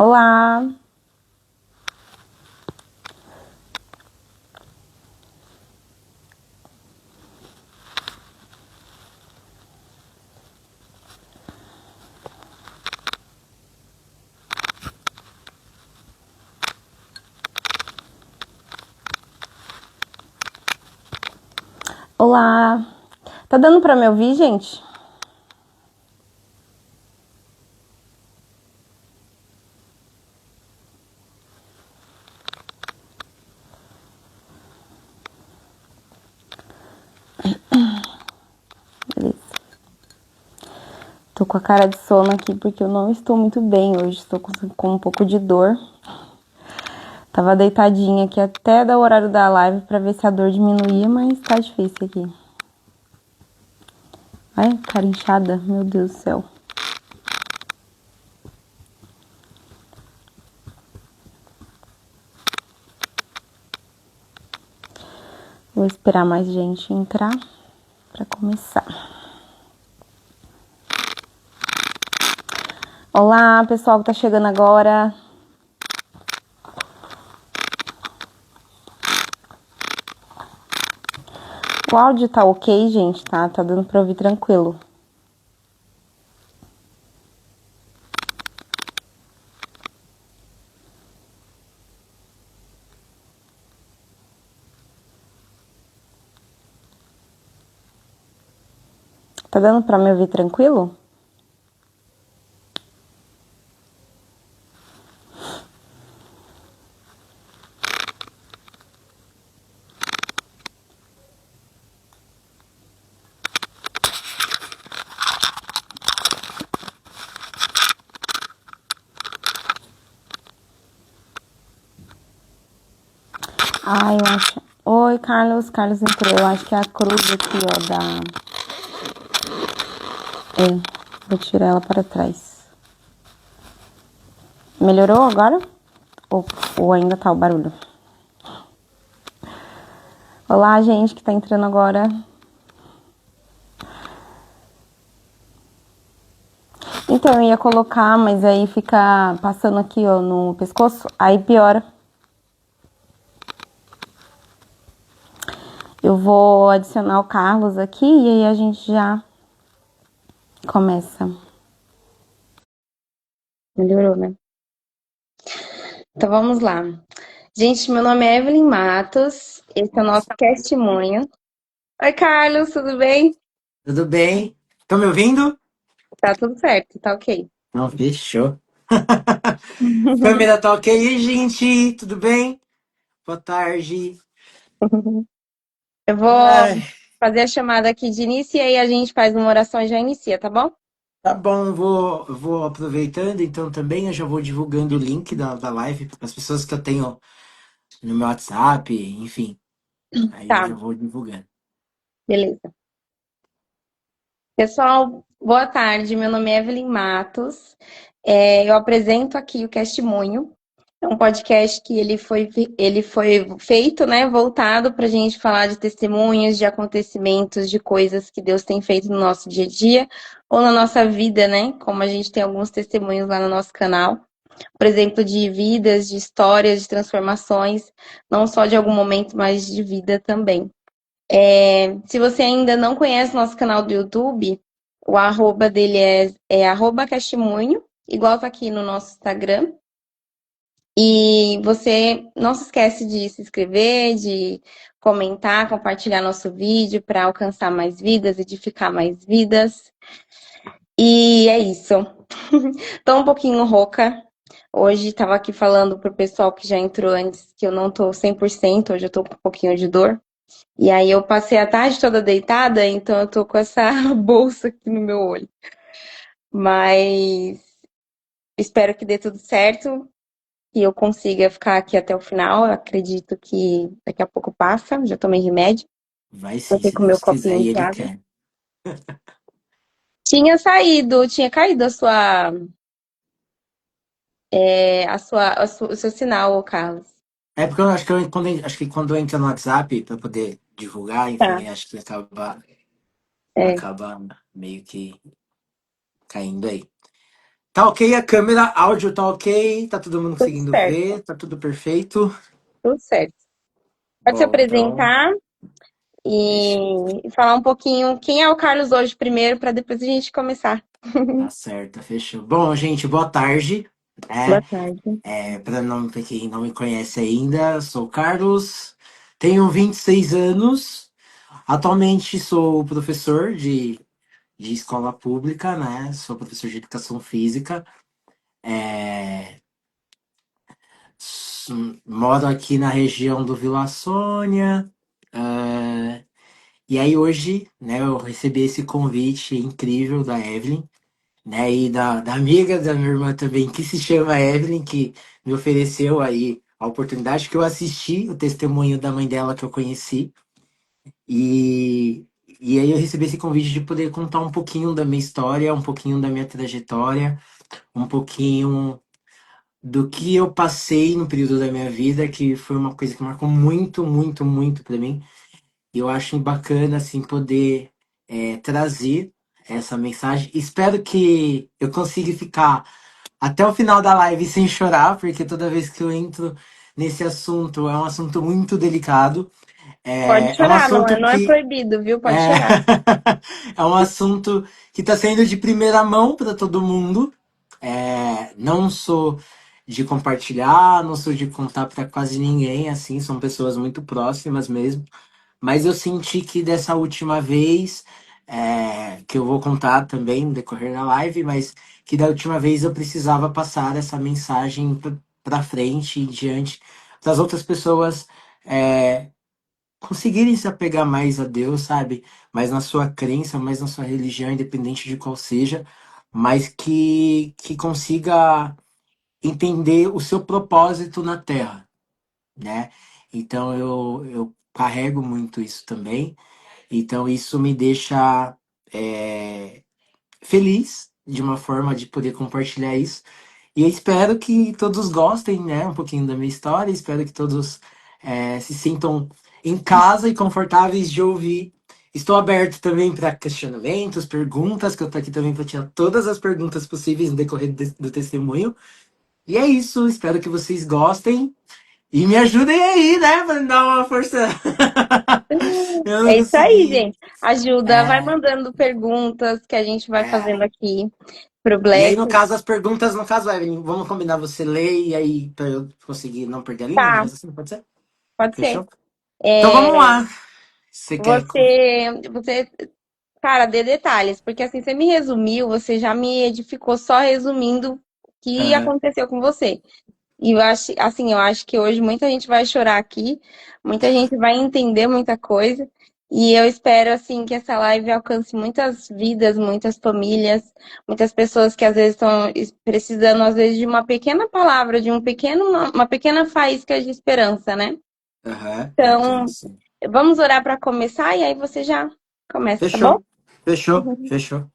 Olá, olá. Tá dando pra me ouvir, gente? Beleza. Tô com a cara de sono aqui porque eu não estou muito bem hoje. Estou com um pouco de dor. Tava deitadinha aqui até dar o horário da live pra ver se a dor diminuía, mas tá difícil aqui. Ai, cara inchada, meu Deus do céu. Vou esperar mais gente entrar pra começar. Olá, pessoal que tá chegando agora. O áudio tá ok, gente, tá? Tá dando pra ouvir tranquilo. Tá dando pra me ouvir tranquilo? Ah, eu acho. Oi, Carlos. Carlos entrou. Eu acho que é a cruz aqui, ó, da. Vou tirar ela para trás. Melhorou agora? Ou ainda tá o barulho? Olá, gente que tá entrando agora. Então, eu ia colocar, mas aí fica passando aqui, ó, no pescoço. Aí piora. Eu vou adicionar o Carlos aqui e aí a gente já começa. Melhorou, né? Então vamos lá. Gente, meu nome é Evelyn Matos. Esse é o nosso testemunho. Oi, Carlos, tudo bem? Tudo bem? Estão me ouvindo? Tá tudo certo, tá ok. Não, fechou. Câmera tá ok aí, gente? Tudo bem? Boa tarde. Eu vou Ai, fazer a chamada aqui de início e aí a gente faz uma oração e já inicia, tá bom? tá bom, vou aproveitando então também, eu já vou divulgando o link da live para as pessoas que eu tenho no meu WhatsApp, enfim. Aí eu Tá, já vou divulgando. beleza. Pessoal, boa tarde. Meu nome é Evelyn Matos. Eu apresento aqui o Testemunho. É um podcast que ele foi feito, né, voltado para a gente falar de testemunhos, de acontecimentos, de coisas que Deus tem feito no nosso dia a dia ou na nossa vida, né? Como a gente tem alguns testemunhos lá no nosso canal, por exemplo, de vidas, de histórias, de transformações, não só de algum momento, mas de vida também. Se você ainda não conhece nosso canal do YouTube, o arroba dele é arroba Castimunho, igual tá aqui no nosso Instagram. E você não se esquece de se inscrever, de comentar, compartilhar nosso vídeo para alcançar mais vidas, edificar mais vidas. E é isso. Tô um pouquinho rouca. Hoje estava aqui falando pro pessoal que já entrou antes que eu não tô 100%, hoje eu tô com um pouquinho de dor. E aí eu passei a tarde toda deitada, então eu tô com essa bolsa aqui no meu olho. Mas espero que dê tudo certo e eu consiga ficar aqui até o final. Eu acredito que daqui a pouco passa, já tomei remédio. Vai Vou sim, ter se com o meu Deus quiser copinho e de Ele água. quer. Tinha caído o seu sinal, Carlos. É porque eu acho que acho que quando entra no WhatsApp para poder divulgar, Tá, enfim, acho que é. acaba meio que caindo aí. Tá ok a câmera, áudio tá ok, tá todo mundo Tudo conseguindo certo, ver, tá tudo perfeito. tudo certo. Pode se Bom, então, apresentar fechou. e falar um pouquinho quem é o Carlos hoje primeiro, para depois a gente começar. Tá certo, fechou. Bom, gente, boa tarde, Boa né? tarde. Pra quem não me conhece ainda, sou o Carlos, tenho 26 anos, atualmente sou professor de escola pública, né? Sou professor de educação física. É, moro aqui na região do Vila Sônia. E aí hoje, né, eu recebi esse convite incrível da Evelyn, né, e da amiga da minha irmã também, que se chama Evelyn, que me ofereceu aí a oportunidade que eu assisti o testemunho da mãe dela que eu conheci. E, e aí eu recebi esse convite de poder contar um pouquinho da minha história, um pouquinho da minha trajetória, um pouquinho do que eu passei no período da minha vida, que foi uma coisa que marcou muito, muito, muito para mim. E eu acho bacana, assim, poder trazer essa mensagem. Espero que eu consiga ficar até o final da live sem chorar, porque toda vez que eu entro nesse assunto, é um assunto muito delicado. Pode É um chorar, assunto não é que proibido, viu? Pode é, chorar. é um assunto que está sendo de primeira mão para todo mundo. Não sou de compartilhar, não sou de contar para quase ninguém, assim, são pessoas muito próximas mesmo. Mas eu senti que dessa última vez, que eu vou contar também no decorrer da live, mas que da última vez eu precisava passar essa mensagem para frente e diante das outras pessoas é, conseguirem se apegar mais a Deus, sabe? Mais na sua crença, mais na sua religião, independente de qual seja, mas que consiga entender o seu propósito na Terra, né? Então eu carrego muito isso também. Então isso me deixa é, feliz de uma forma de poder compartilhar isso. E eu espero que todos gostem, né, um pouquinho da minha história. Espero que todos se sintam em casa e confortáveis de ouvir. Estou aberto também para questionamentos, perguntas, que eu tô aqui também para tirar todas as perguntas possíveis no decorrer do testemunho. E é isso, espero que vocês gostem e me ajudem aí, né, para dar uma força. Eu não É isso aí, consegui. gente. Ajuda, vai É, mandando perguntas que a gente vai é. fazendo aqui pro E aí, Black. no caso, as perguntas, no caso, Evelyn, vamos combinar você ler e aí para eu conseguir não perder a linha, um Tá, negócio assim, pode ser? pode ser. Fechou? Então vamos lá. Você quer. Você, cara, dê detalhes, porque assim, você me resumiu, você já me edificou só resumindo o que Aham, aconteceu com você. E eu acho, assim, eu acho que hoje muita gente vai chorar aqui, muita gente vai entender muita coisa. E eu espero, assim, que essa live alcance muitas vidas, muitas famílias, muitas pessoas que às vezes estão precisando, às vezes, de uma pequena palavra, de uma pequena faísca de esperança, né? aham, entendo Então, sim. vamos orar para começar e aí você já começa, tá bom? Fechou, fechou, fechou.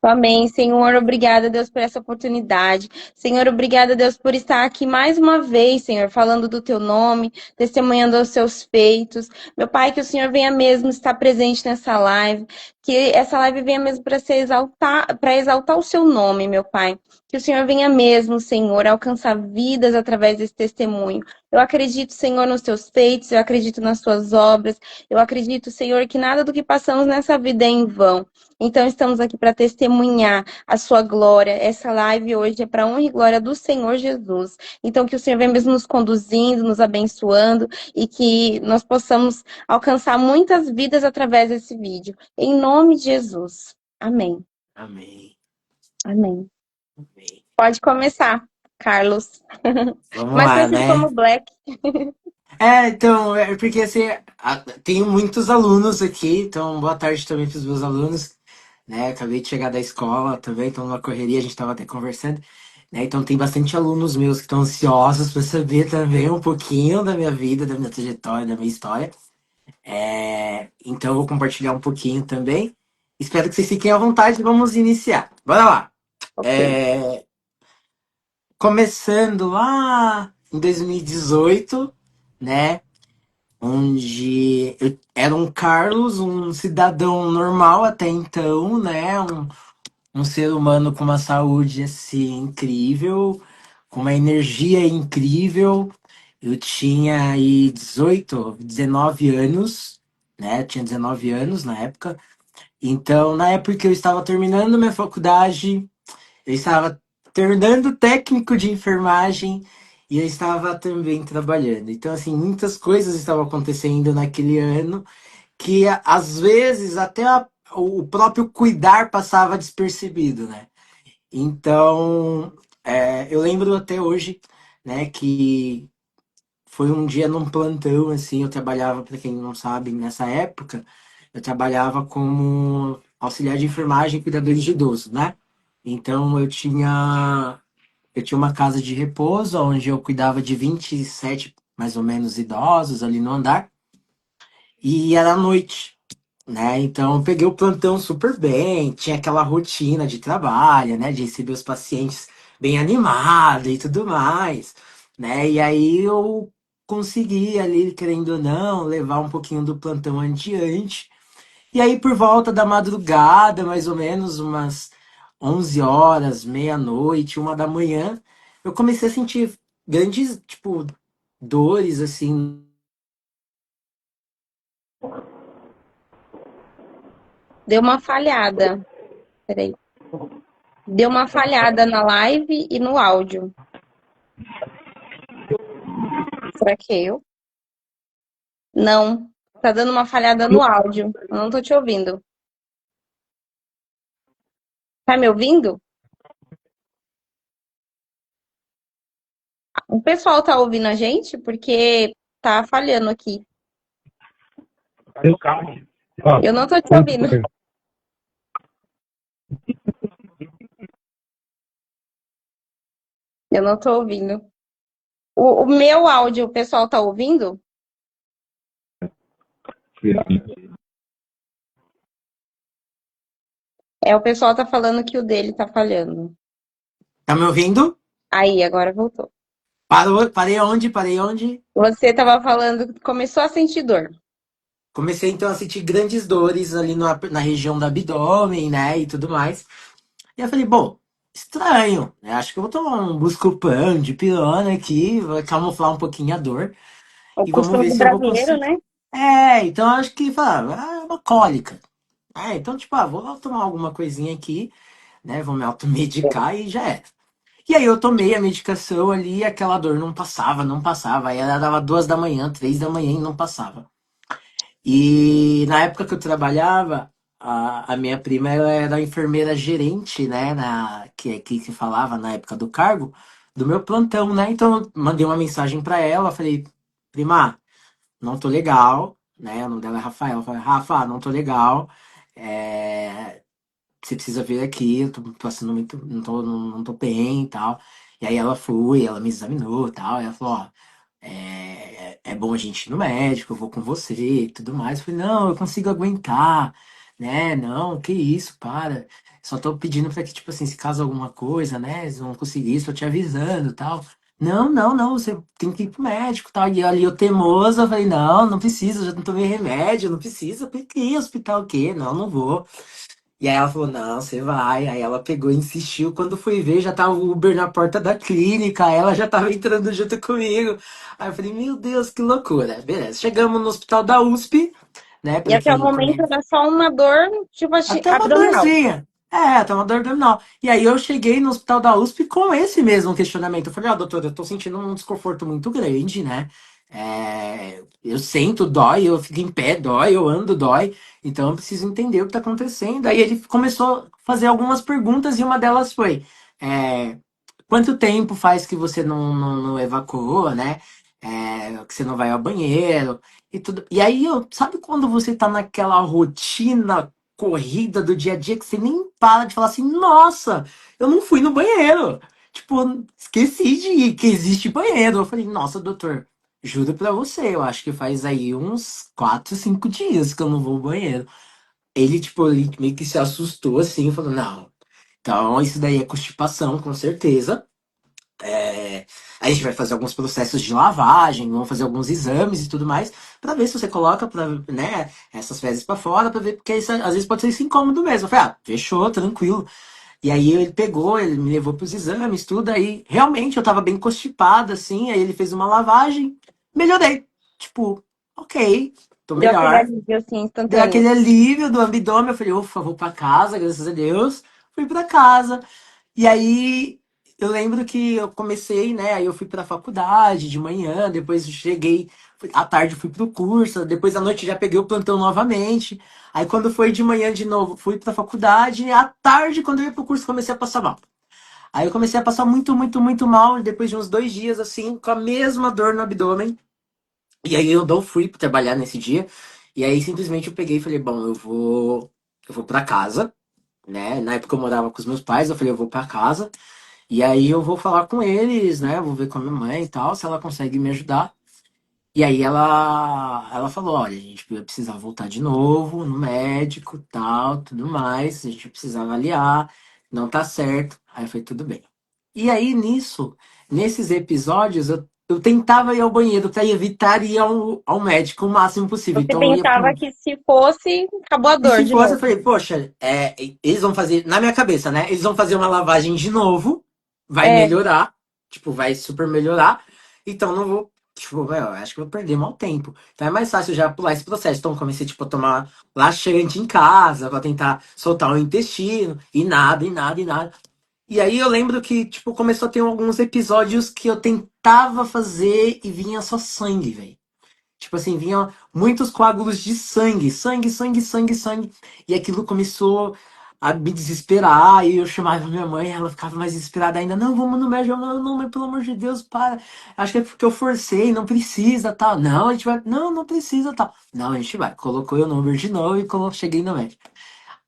Amém. Senhor, obrigada, Deus, por essa oportunidade. Senhor, obrigada, Deus, por estar aqui mais uma vez, Senhor, falando do teu nome, testemunhando os seus feitos. Meu Pai, que o Senhor venha mesmo estar presente nessa live, que essa live venha mesmo para exaltar o seu nome, meu Pai. Que o Senhor venha mesmo, Senhor, alcançar vidas através desse testemunho. Eu acredito, Senhor, nos teus feitos, eu acredito nas tuas obras, eu acredito, Senhor, que nada do que passamos nessa vida é em vão. Então, estamos aqui para testemunhar a sua glória. Essa live hoje é para honra e glória do Senhor Jesus. Então, que o Senhor venha mesmo nos conduzindo, nos abençoando e que nós possamos alcançar muitas vidas através desse vídeo. Em nome de Jesus. Amém. Amém, Amém. amém. Pode começar, Carlos. Vamos Mais lá, conhecido como né? Black. Então, é porque assim, tenho muitos alunos aqui, então boa tarde também para os meus alunos, né? Acabei de chegar da escola também, estou numa correria, a gente estava até conversando, né? Então tem bastante alunos meus que estão ansiosos para saber também um pouquinho da minha vida, da minha trajetória, da minha história. Então eu vou compartilhar um pouquinho também. Espero que vocês fiquem à vontade, vamos iniciar. Bora lá! Ok. É, Começando lá em 2018, né? Onde eu era um Carlos, um cidadão normal até então, né? um ser humano com uma saúde assim incrível, com uma energia incrível. Eu tinha aí 18, 19 anos, né? Eu tinha 19 anos na época. Então, na época que eu estava terminando minha faculdade, eu estava terminando o técnico de enfermagem e eu estava também trabalhando. Então, assim, muitas coisas estavam acontecendo naquele ano que às vezes até o próprio cuidar passava despercebido, né? Então, eu lembro até hoje, né, que foi um dia num plantão, assim, eu trabalhava, para quem não sabe, nessa época, eu trabalhava como auxiliar de enfermagem e cuidador de idoso, né? Então eu tinha uma casa de repouso onde eu cuidava de 27 mais ou menos idosos ali no andar e era à noite, né? Então eu peguei o plantão super bem, tinha aquela rotina de trabalho, né? De receber os pacientes bem animado e tudo mais, né? E aí eu consegui ali, querendo ou não, levar um pouquinho do plantão adiante. E aí por volta da madrugada, mais ou menos umas 11 horas, meia-noite, 1 da manhã, eu comecei a sentir grandes, tipo, dores assim. Deu uma falhada. Peraí. Deu uma falhada na live e no áudio. Será que é eu? Não. Tá dando uma falhada no áudio. Eu não tô te ouvindo. Tá me ouvindo? O pessoal tá ouvindo a gente? Porque tá falhando aqui. Cadê o carro? Ó, Eu não tô te quanto ouvindo. foi? Eu não tô ouvindo. O meu áudio, o pessoal tá ouvindo? O pessoal tá falando que o dele tá falhando. Tá me ouvindo? Aí, agora voltou. Parou, parei onde? Parei onde? Você tava falando que começou a sentir dor. Comecei então a sentir grandes dores ali na região do abdômen, né, e tudo mais. E eu falei, bom, estranho, né? Acho que eu vou tomar um Buscopan de pirona aqui, vai camuflar um pouquinho a dor O e vamos costume ver do se eu vou brasileiro, conseguir. né? Então acho que é uma cólica. Então, tipo, vou tomar alguma coisinha aqui, né? Vou me automedicar e já era. E aí eu tomei a medicação ali e aquela dor não passava, não passava. Aí ela dava 2 da manhã, 3 da manhã e não passava. E na época que eu trabalhava, a minha prima ela era a enfermeira gerente, né? Que falava na época do cargo, do meu plantão, né? Então eu mandei uma mensagem para ela, falei, prima, não tô legal, né? O nome dela é Rafael. Eu falei, Rafa, não tô legal. É, você precisa vir aqui, eu tô passando muito, não tô bem e tal. E aí ela foi, ela me examinou e tal. E ela falou, ó, é bom a gente ir no médico, eu vou com você e tudo mais. Eu falei, não, eu consigo aguentar, né? Não, que isso, para. Só tô pedindo pra que, tipo assim, se caso alguma coisa, né? Se não conseguir, estou te avisando e tal. Não, não, não, você tem que ir pro médico e tal. E ali eu teimoso, eu falei, não, não precisa, já não tomei remédio, não precisa. Por que hospital o quê? Não, não vou. E aí ela falou, não, você vai. Aí ela pegou e insistiu. Quando fui ver, já tava o Uber na porta da clínica. Ela já tava entrando junto comigo. Aí eu falei, meu Deus, que loucura. Beleza. Chegamos no hospital da USP, né? E Pra até o quem momento conhece. era só uma dor, tipo, Até uma abdominal. dorzinha. Até uma dor abdominal. E aí eu cheguei no hospital da USP com esse mesmo questionamento. Eu falei, doutora, eu tô sentindo um desconforto muito grande, né? Eu sento, dói, eu fico em pé, dói, eu ando, dói. Então eu preciso entender o que tá acontecendo. Aí ele começou a fazer algumas perguntas e uma delas foi: é, quanto tempo faz que você não evacuou, né? Que você não vai ao banheiro e tudo. E aí, sabe quando você tá naquela rotina corrida do dia a dia que você nem para de falar assim, nossa, eu não fui no banheiro. Tipo, esqueci de ir, que existe banheiro. Eu falei, nossa, doutor, juro pra você, eu acho que faz aí uns 4, 5 dias que eu não vou ao banheiro. Ele, tipo, ele meio que se assustou assim, falou, não, então isso daí é constipação, com certeza. A gente vai fazer alguns processos de lavagem, vamos fazer alguns exames e tudo mais, pra ver se você coloca, né, essas fezes pra fora, pra ver, porque isso, às vezes pode ser esse incômodo mesmo. Eu falei, fechou, tranquilo. E aí ele pegou, ele me levou pros exames, tudo. Aí realmente eu tava bem constipada, assim. Aí ele fez uma lavagem, melhorei. Tipo, ok, tô Deu aquele melhor. alívio, assim, Deu instantâneo. aquele alívio do abdômen. Eu falei, ufa, vou pra casa, graças a Deus. Fui pra casa. E aí eu lembro que eu comecei, né? Aí eu fui pra faculdade de manhã, depois cheguei, à tarde fui pro curso, depois à noite já peguei o plantão novamente. Aí quando foi de manhã de novo, fui pra faculdade, e à tarde, quando eu ia pro curso, comecei a passar mal. Aí eu comecei a passar muito, muito, muito mal, depois de uns 2 dias, assim, com a mesma dor no abdômen. E aí eu não fui trabalhar nesse dia. E aí simplesmente eu peguei e falei, bom, eu vou pra casa, né? Na época eu morava com os meus pais, eu falei, eu vou pra casa. E aí eu vou falar com eles, né? Vou ver com a minha mãe e tal, se ela consegue me ajudar. E aí ela falou, olha, a gente vai precisar voltar de novo no médico, tal, tudo mais, a gente precisa avaliar, não tá certo. Aí foi tudo bem. E aí nisso, nesses episódios, eu tentava ir ao banheiro para evitar ir ao médico o máximo possível. Você Então eu ia pensava pro. que se fosse, acabou a E dor se de fosse, eu novo. falei, poxa, eles vão fazer, na minha cabeça, né? Eles vão fazer uma lavagem de novo, vai É, melhorar, tipo, vai super melhorar. Então não vou, tipo, eu acho que vou perder mal tempo. Então é mais fácil já pular esse processo. Então comecei, tipo, a tomar laxante em casa pra tentar soltar o intestino, e nada, e nada, e nada. E aí eu lembro que, tipo, começou a ter alguns episódios que eu tentava fazer e vinha só sangue, velho. Tipo assim, vinham muitos coágulos de sangue, sangue, sangue, sangue, sangue. E aquilo começou a me desesperar. E eu chamava minha mãe, ela ficava mais desesperada ainda. Não, vamos no médico. Não, não, mas pelo amor de Deus, para. Acho que é porque eu forcei, não precisa, tal. Não, a gente vai. Não, não precisa, tal. Não, a gente vai. Colocou o número de novo e cheguei no médico.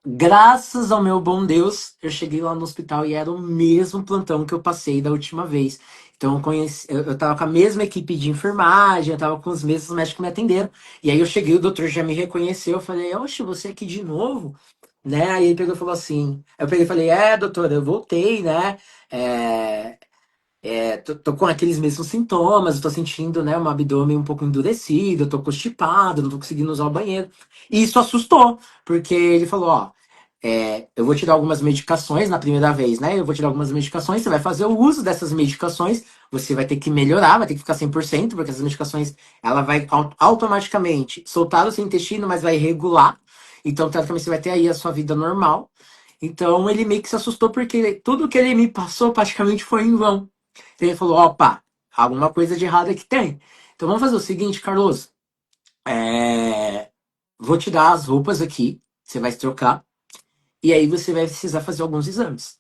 Graças ao meu bom Deus, eu cheguei lá no hospital e era o mesmo plantão que eu passei da última vez. Então eu tava com a mesma equipe de enfermagem, eu tava com os mesmos médicos que me atenderam. E aí eu cheguei, o doutor já me reconheceu, eu falei, oxe, você aqui de novo? Né? Aí ele pegou e falou assim, eu peguei e falei, doutor, eu voltei, né? É, tô com aqueles mesmos sintomas, eu tô sentindo, né, um abdômen um pouco endurecido, eu tô constipado, não tô conseguindo usar o banheiro. E isso assustou, porque ele falou, ó, eu vou te dar algumas medicações na primeira vez, né? Eu vou te dar algumas medicações, você vai fazer o uso dessas medicações, você vai ter que melhorar, vai ter que ficar 100%, porque essas medicações, ela vai automaticamente soltar o seu intestino, mas vai regular. Então, teoricamente, você vai ter aí a sua vida normal. Então, ele meio que se assustou, porque tudo que ele me passou praticamente foi em vão. Então, ele falou, opa, alguma coisa de errado aqui tem. Então, vamos fazer o seguinte, Carlos, vou te dar as roupas aqui, você vai se trocar, e aí você vai precisar fazer alguns exames.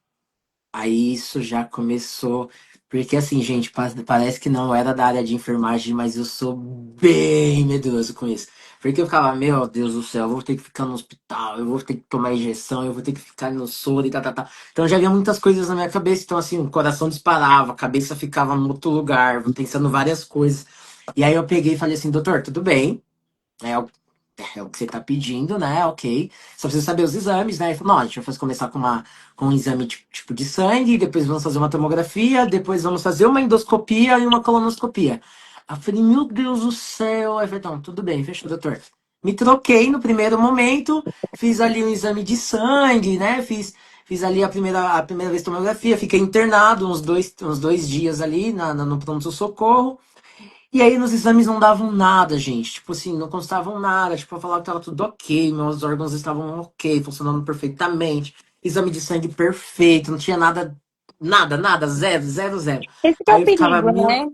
Aí isso já começou. Porque assim, gente, parece que não era da área de enfermagem, mas eu sou bem medroso com isso. Porque eu ficava, meu Deus do céu, eu vou ter que ficar no hospital, eu vou ter que tomar injeção, eu vou ter que ficar no soro e tal, tal, tal. Então já havia muitas coisas na minha cabeça. Então, assim, o coração disparava, a cabeça ficava em outro lugar, pensando várias coisas. E aí eu peguei e falei assim, doutor, tudo bem. É o, é o que você tá pedindo, né? Ok. Só precisa saber os exames, né? Ele falou, não, a gente vai começar com um exame tipo de sangue, depois vamos fazer uma tomografia, depois vamos fazer uma endoscopia e uma colonoscopia. Aí eu falei, meu Deus do céu. Aí eu falei, então, tudo bem, fechou, doutor. Me troquei no primeiro momento, fiz ali um exame de sangue, né? Fiz ali a primeira vez tomografia, fiquei internado uns dois dias ali no pronto-socorro. E aí nos exames não davam nada, gente. Tipo assim, não constavam nada. Tipo, eu falava que tava tudo ok, meus órgãos estavam ok, funcionando perfeitamente. Exame de sangue perfeito, não tinha nada, nada, nada, zero, zero, zero. esse que é Aí o eu ficava, perigo, meu. né?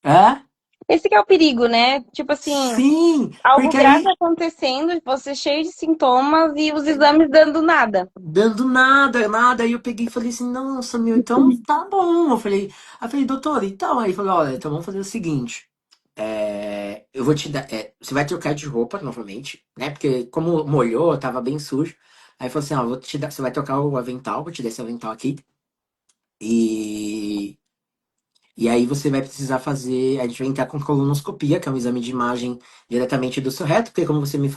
É? Esse que é o perigo, né? Tipo assim, Sim! algo Porque grave aí, acontecendo, você cheio de sintomas e os exames dando nada. dando nada, nada, aí eu peguei e falei assim, nossa, meu, então tá bom. Aí eu falei, doutor, então, aí ele falou, olha, então vamos fazer o seguinte. Eu vou te dar. Você vai trocar de roupa novamente, né? Porque como molhou, tava bem sujo. Aí falou assim, ó, vou te dar, você vai trocar o avental, vou te dar esse avental aqui. E, e aí você vai precisar fazer. A gente vai entrar com colonoscopia, que é um exame de imagem diretamente do seu reto, porque como você me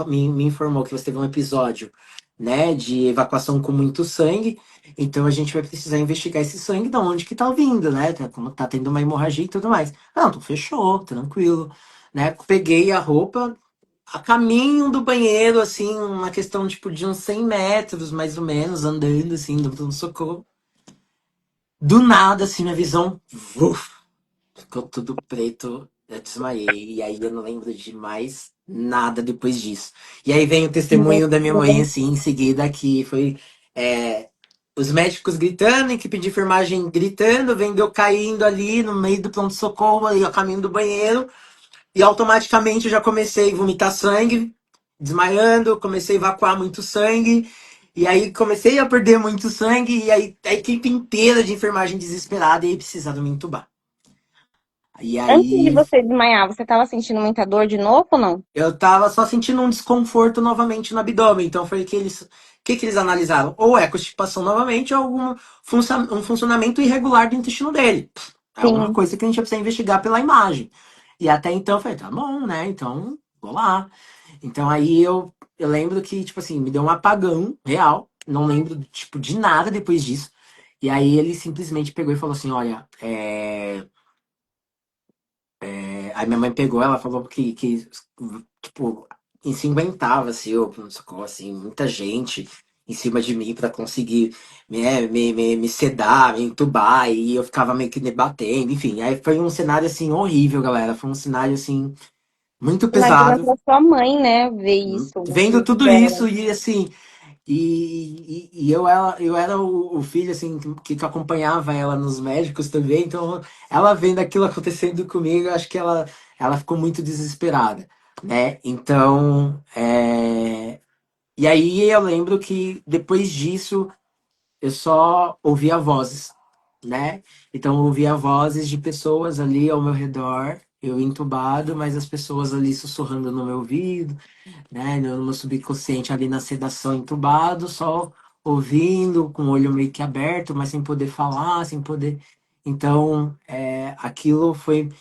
informou que você teve um episódio, né, de evacuação com muito sangue, então a gente vai precisar investigar esse sangue, de onde que tá vindo, né? Como tá tendo uma hemorragia e tudo mais. Ah, não, então fechou, tranquilo. Né? Peguei a roupa, a caminho do banheiro, assim, uma questão tipo de uns 100 metros, mais ou menos, andando assim, do pronto-socorro. Do nada, assim, minha visão, vuf, ficou tudo preto, eu desmaiei. E aí eu não lembro de mais nada depois disso. E aí vem o Meu testemunho da minha mãe, Deus. assim, em seguida, que foi os médicos gritando, equipe de enfermagem gritando, vendo eu caindo ali no meio do pronto-socorro, ali a caminho do banheiro. E automaticamente eu já comecei a vomitar sangue, desmaiando, comecei a evacuar muito sangue. E aí comecei a perder muito sangue, e aí a equipe inteira de enfermagem desesperada e aí precisava me entubar. E Antes de aí você desmaiar, você estava sentindo muita dor de novo ou não? eu tava só sentindo um desconforto novamente no abdômen. Então foi que eles analisaram? Ou é constipação novamente, ou um funcionamento irregular do intestino dele. É alguma Sim. coisa que a gente precisa investigar pela imagem. E até então eu falei, tá bom, né? Então, vou lá. Então aí eu lembro que, tipo assim, me deu um apagão real. Não lembro, tipo, de nada depois disso. E aí ele simplesmente pegou e falou assim, olha, aí minha mãe pegou, ela falou que tipo, ensanguentava, assim, eu, socorro, assim, muita gente em cima de mim pra conseguir me sedar, me entubar, e eu ficava meio que debatendo, enfim. Aí foi um cenário, assim, horrível, galera. Foi um cenário, assim, muito Imagina pesado. pra sua mãe, né, ver isso Vendo junto tudo dela. isso, e assim, e eu era o filho, assim, que acompanhava ela nos médicos também, então ela vendo aquilo acontecendo comigo, eu acho que ela ficou muito desesperada, né? Então, e aí eu lembro que depois disso eu só ouvia vozes, né? Então eu ouvia vozes de pessoas ali ao meu redor, eu entubado, mas as pessoas ali sussurrando no meu ouvido, né? No meu subconsciente ali na sedação entubado, só ouvindo, com o olho meio que aberto, mas sem poder falar, sem poder. Então, aquilo foi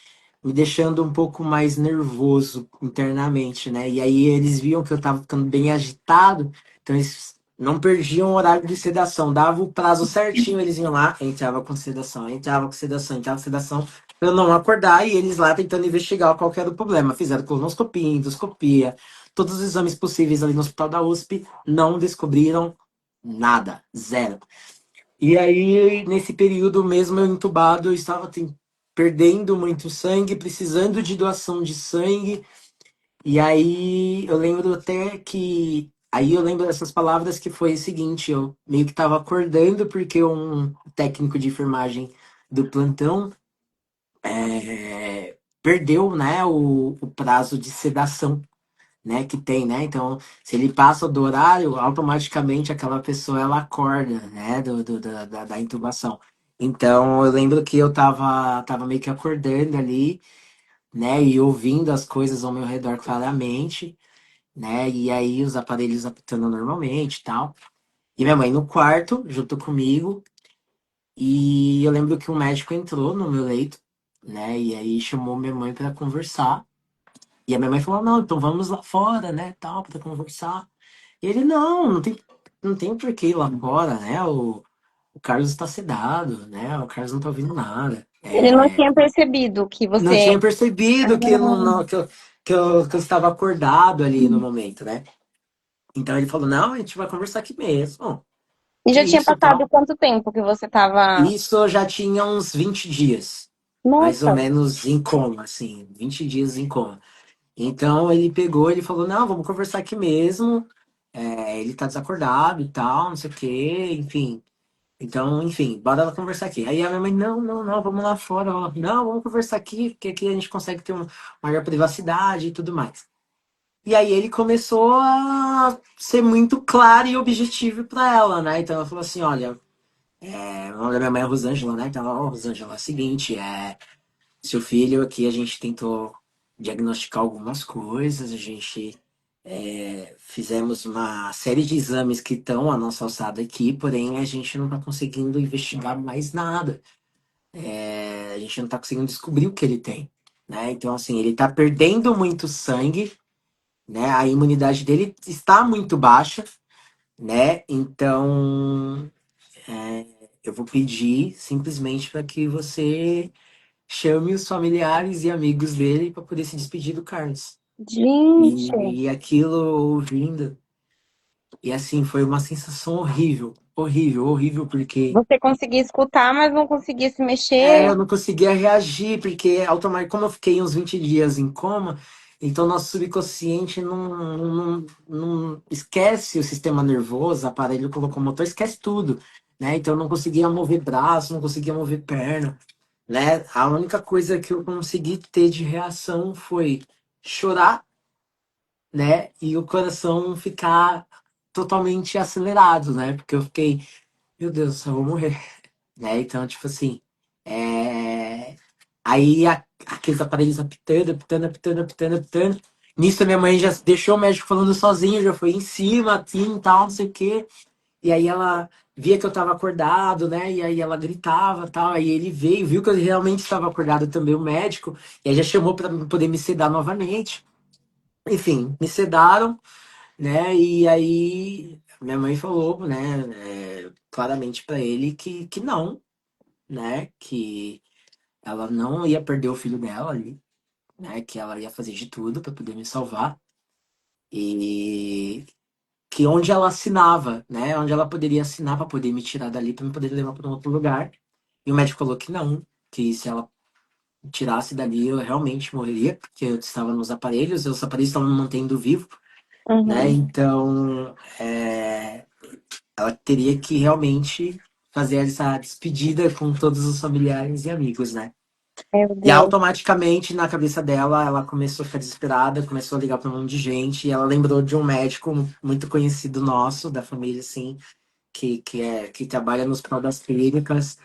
me deixando um pouco mais nervoso internamente, né? E aí eles viam que eu tava ficando bem agitado, então eles não perdiam o horário de sedação, dava o prazo certinho, eles iam lá, entrava com sedação, entrava com sedação, pra eu não acordar, e eles lá tentando investigar qual que era o problema. Fizeram colonoscopia, endoscopia, todos os exames possíveis ali no hospital da USP, não descobriram nada, zero. E aí, nesse período mesmo, eu entubado, eu estava perdendo muito sangue, precisando de doação de sangue. E aí, eu lembro até que. Aí eu lembro dessas palavras que foi o seguinte: eu meio que estava acordando, porque um técnico de enfermagem do plantão perdeu, né, o prazo de sedação, né, que tem, né? Então, se ele passa do horário, automaticamente aquela pessoa ela acorda, né, da intubação. Então, eu lembro que eu tava meio que acordando ali, né, e ouvindo as coisas ao meu redor claramente, né, e aí os aparelhos apitando normalmente e tal. E minha mãe no quarto, junto comigo, e eu lembro que um médico entrou no meu leito, né, e aí chamou minha mãe para conversar. E a minha mãe falou, não, então vamos lá fora, né, tal, para conversar. E ele, não tem por que ir lá fora, né? O Carlos está sedado, né? O Carlos não tá ouvindo nada. Ele não tinha percebido que Não você. tinha percebido que, eu não, que eu estava acordado ali no momento, né? Então ele falou, não, a gente vai conversar aqui mesmo. E Que já tinha isso, passado tal. quanto tempo que você tava. Isso já tinha uns 20 dias, mais ou Nossa, menos em coma, assim, 20 dias em coma. Então ele pegou, ele falou, não, vamos conversar aqui mesmo. Ele tá desacordado e tal, não sei o quê, enfim. Então, enfim, bora lá conversar aqui. Aí a minha mãe, não, não, não, vamos lá fora. Ó. Não, vamos conversar aqui, porque aqui a gente consegue ter uma maior privacidade e tudo mais. E aí ele começou a ser muito claro e objetivo para ela, né? Então ela falou assim, olha, o nome da minha mãe é Rosângela, né? Então, ó, Rosângela, é o seguinte, seu filho aqui a gente tentou diagnosticar algumas coisas, a gente fizemos uma série de exames que estão à nossa alçada aqui, porém a gente não está conseguindo investigar mais nada. A gente não está conseguindo descobrir o que ele tem. Né? Então, assim, ele está perdendo muito sangue, né? A imunidade dele está muito baixa, né? Então, eu vou pedir simplesmente para que você chame os familiares e amigos dele para poder se despedir do Carlos. Gente, E aquilo ouvindo, e assim, foi uma sensação horrível, horrível, horrível, porque você conseguia escutar, mas não conseguia se mexer. eu não conseguia reagir, porque automaticamente, como eu fiquei uns 20 dias em coma, então nosso subconsciente não esquece o sistema nervoso, aparelho locomotor, esquece tudo, né? Então eu não conseguia mover braço, não conseguia mover perna, né? A única coisa que eu consegui ter de reação foi chorar, né? E o coração ficar totalmente acelerado, né? Porque eu fiquei, meu Deus, eu vou morrer, né? Então, tipo assim, aí aqueles aparelhos apitando, apitando, apitando, apitando, apitando. Nisso a minha mãe já deixou o médico falando sozinho, já foi em cima, assim, tal, não sei o quê. E aí ela via que eu tava acordado, né? E aí ela gritava, tal. Aí ele veio, viu que eu realmente estava acordado também, o médico. E aí já chamou para poder me sedar novamente. Enfim, me sedaram, né? E aí minha mãe falou, né, claramente para ele que não, né? Que ela não ia perder o filho dela ali, né? Que ela ia fazer de tudo para poder me salvar. E que onde ela assinava, né? Onde ela poderia assinar para poder me tirar dali, para me poder levar para um outro lugar. E o médico falou que não, que se ela tirasse dali eu realmente morreria, porque eu estava nos aparelhos, os aparelhos estavam me mantendo vivo, né? Uhum. Então, ela teria que realmente fazer essa despedida com todos os familiares e amigos, né? Meu E Deus. automaticamente, na cabeça dela, ela começou a ficar desesperada, começou a ligar para um monte de gente, e ela lembrou de um médico muito conhecido nosso, da família, assim, que trabalha no Hospital das Clínicas.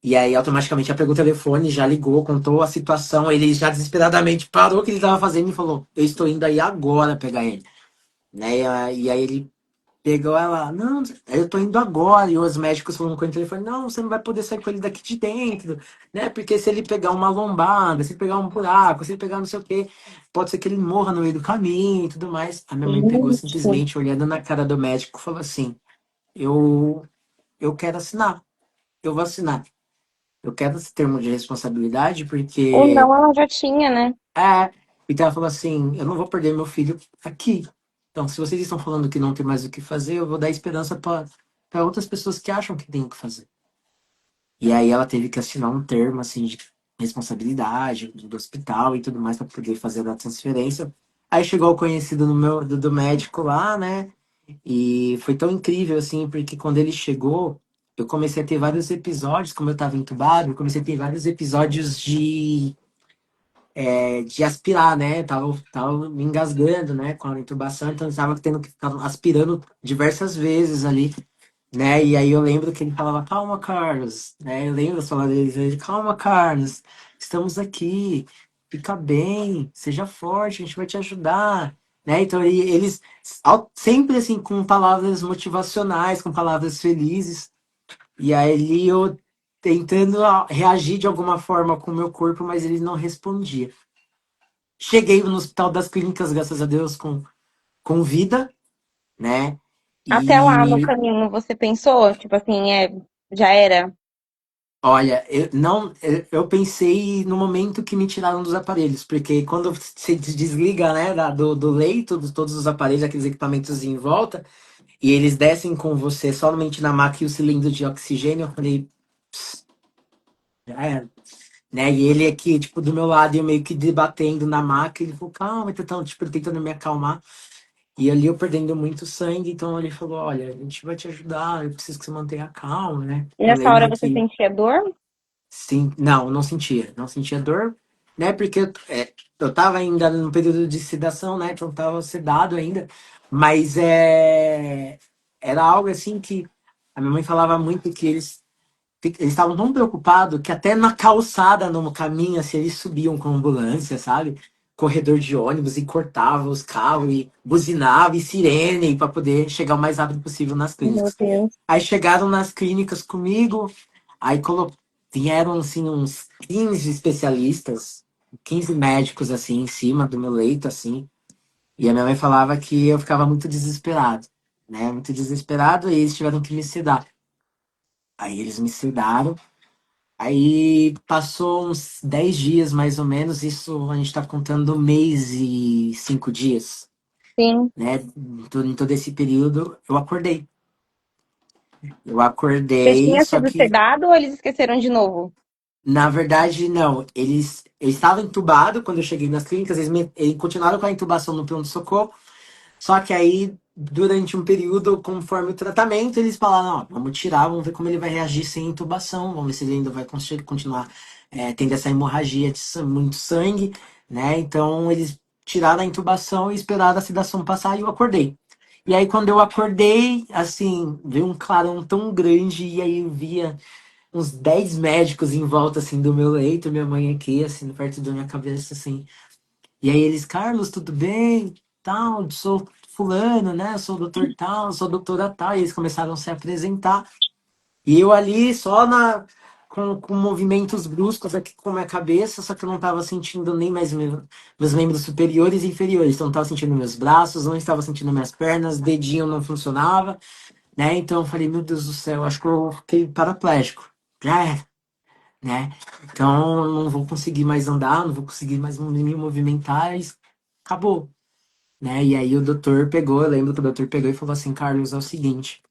E aí, automaticamente, ela pegou o telefone, já ligou, contou a situação, ele já desesperadamente parou o que ele estava fazendo e falou, eu estou indo aí agora pegar ele. Né? E aí ele pegou ela, não, eu tô indo agora. E os médicos falando com ele no telefone, não, você não vai poder sair com ele daqui de dentro, né? Porque se ele pegar uma lombada, se ele pegar um buraco, se ele pegar não sei o quê, pode ser que ele morra no meio do caminho e tudo mais. A minha mãe pegou Gente. simplesmente, olhando na cara do médico, e falou assim, eu, eu quero assinar, eu vou assinar. Eu quero esse termo de responsabilidade Ou porque não, ela já tinha, né? então ela falou assim, eu não vou perder meu filho aqui. Então, se vocês estão falando que não tem mais o que fazer, eu vou dar esperança para outras pessoas que acham que tem o que fazer. E aí ela teve que assinar um termo assim de responsabilidade do hospital e tudo mais para poder fazer a transferência. Aí chegou o conhecido do médico lá, né? E foi tão incrível assim, porque quando ele chegou, eu comecei a ter vários episódios, como eu estava entubado, eu comecei a ter vários episódios de aspirar, né? Tava me engasgando, né? Com a intubação, então eu tava tendo que ficar aspirando diversas vezes ali, né? E aí eu lembro que ele falava, calma, Carlos, né? Eu lembro as palavras dele, ele, calma, Carlos, estamos aqui, fica bem, seja forte, a gente vai te ajudar, né? Então eles sempre assim com palavras motivacionais, com palavras felizes, e aí eu tentando reagir de alguma forma com o meu corpo, mas ele não respondia. Cheguei no Hospital das Clínicas, graças a Deus, com vida, né? Até lá no E caminho, você pensou? Tipo assim, já era. olha, eu não, eu pensei no momento que me tiraram dos aparelhos, porque quando você desliga, né, do leito, de todos os aparelhos, aqueles equipamentos em volta, e eles descem com você somente na maca e o cilindro de oxigênio, eu falei, já era, né? E ele aqui, tipo, do meu lado, e eu meio que debatendo na maca, ele falou, calma, então, tipo, ele tentando me acalmar. E ali eu perdendo muito sangue, então ele falou, olha, a gente vai te ajudar, eu preciso que você mantenha calma, né? E Eu nessa hora lembro você que, sentia dor? sim, não sentia dor, né? Porque eu tava ainda no período de sedação, né? Então eu tava sedado ainda, mas era algo assim que a minha mãe falava muito que eles estavam tão preocupados que até na calçada, no caminho, assim, eles subiam com a ambulância, sabe? Corredor de ônibus e cortava os carros e buzinava e sirene para poder chegar o mais rápido possível nas Meu clínicas. Deus. Aí chegaram nas clínicas comigo, aí vieram assim uns 15 especialistas, 15 médicos assim em cima do meu leito assim, e a minha mãe falava que eu ficava muito desesperado, né? Muito desesperado e eles tiveram que me sedar. Aí eles me sedaram. Aí passou uns 10 dias, mais ou menos, isso a gente tá contando 1 mês e 5 dias, Sim. né? Em todo esse período, eu acordei. Eu Já acordei, tinha só sido que, sedado ou eles esqueceram de novo? na verdade, não. Eu estava entubado quando eu cheguei nas clínicas, eles continuaram com a intubação no pronto-socorro. Só que aí, durante um período, conforme o tratamento, eles falaram, ó, vamos tirar, vamos ver como ele vai reagir sem intubação, vamos ver se ele ainda vai continuar tendo essa hemorragia de muito sangue, né? Então, eles tiraram a intubação e esperaram a sedação passar e eu acordei. E aí, quando eu acordei, assim, veio um clarão tão grande e aí eu via uns 10 médicos em volta, assim, do meu leito, minha mãe aqui, assim, perto da minha cabeça, assim, e aí eles, Carlos, tudo bem? Tal, sou fulano, né? Sou o doutor tal, sou a doutora tal. E eles começaram a se apresentar. E eu ali só com movimentos bruscos aqui com a minha cabeça, só que eu não estava sentindo nem mais meus membros superiores e inferiores. Então, eu não estava sentindo meus braços, não estava sentindo minhas pernas, dedinho não funcionava, né? Então eu falei, meu Deus do céu, acho que eu fiquei paraplégico. Já era, né? Então, eu não vou conseguir mais andar, não vou conseguir mais me movimentar, e acabou, né? E aí o doutor pegou, eu lembro que o doutor pegou e falou assim, Carlos, é o seguinte,